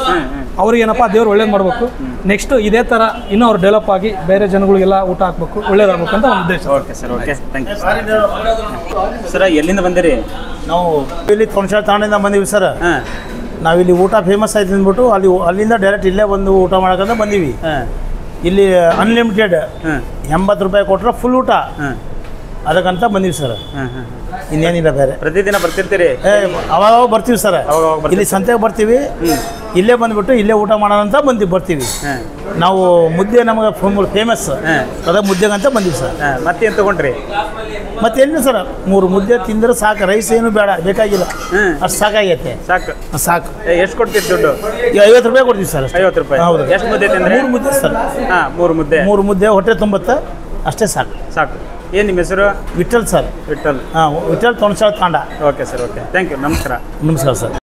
ಅವ್ರಿಗೆ ಏನಪ್ಪ ದೇವ್ರು ಒಳ್ಳೇದು ಮಾಡಬೇಕು, ನೆಕ್ಸ್ಟ್ ಇದೇ ಥರ ಇನ್ನೂ ಅವ್ರು ಡೆವಲಪ್ ಆಗಿ ಬೇರೆ ಜನಗಳಿಗೆಲ್ಲ ಊಟ ಹಾಕ್ಬೇಕು, ಒಳ್ಳೇದಾಗಬೇಕು ಅಂತ ಒಂದು ಉದ್ದೇಶ. Okay sir, okay, thank you sir. ಎಲ್ಲಿಂದ ಬಂದಿರಿ? ನಾವು ಇಲ್ಲಿ ತೊಣಸಾಳ ತಾಂಡಿಂದ ಬಂದೀವಿ ಸರ್. ನಾವಿಲ್ಲಿ ಊಟ ಫೇಮಸ್ ಆಯ್ತು ಅಂದ್ಬಿಟ್ಟು ಅಲ್ಲಿಂದ ಡೈರೆಕ್ಟ್ ಇಲ್ಲೇ ಬಂದು ಊಟ ಮಾಡೋಕ್ಕಂತ ಬಂದೀವಿ. ಇಲ್ಲಿ ಅನ್ಲಿಮಿಟೆಡ್ 80 ರೂಪಾಯಿ ಕೊಟ್ಟರೆ ಫುಲ್ ಊಟ, ಅದಕ್ಕಂತ ಬಂದೀವಿ ಸರ್. ಇನ್ನೇನಿಲ್ಲ ಬೇರೆ. ಪ್ರತಿದಿನ ಬರ್ತಿರ್ತೀರಿ? ಅವಾಗ ಬರ್ತೀವಿ ಸರ್. ಇಲ್ಲಿ ಸಂತೆಗೆ ಬರ್ತೀವಿ, ಇಲ್ಲೇ ಬಂದ್ಬಿಟ್ಟು ಇಲ್ಲೇ ಊಟ ಮಾಡೋಣ ಅಂತ ಬರ್ತೀವಿ. ನಾವು ಮುದ್ದೆ ನಮಗೆ ಫೇಮಸ್, ಅದ ಮುದ್ದೆಗಂತ ಬಂದೀವಿ ಸರ್. ಮತ್ತೇನು ತಗೊಂಡ್ರಿ? ಮತ್ತೇನು ಸರ್, 3 ಮುದ್ದೆ ತಿಂದ್ರೆ ಸಾಕು, ರೈಸ್ ಏನು ಬೇಡ, ಬೇಕಾಗಿಲ್ಲ, ಅಷ್ಟು ಸಾಕಾಗೈತೆ. ಸಾಕು. ಎಷ್ಟು ಕೊಡ್ತೀರಿ ದುಡ್ಡು? 50 ರೂಪಾಯಿ ಕೊಡ್ತೀವಿ ಸರ್. 50 ರೂಪಾಯಿ. ಹೌದು. ಎಷ್ಟು ಮುದ್ದೆ ತಿಂದ್ರೆ? 3 ಮುದ್ದೆ ಸರ್. 3 ಮುದ್ದೆ ಹೊಟ್ಟೆ ತುಂಬುತ್ತೆ, ಅಷ್ಟೇ ಸಾಕು. ಏನು ನಿಮ್ಮ ಹೆಸರು? Vittal sir. Vittal. Vittal Tonasala Tanda. Okay sir, okay, thank you. ನಮಸ್ಕಾರ. ನಮಸ್ಕಾರ ಸರ್.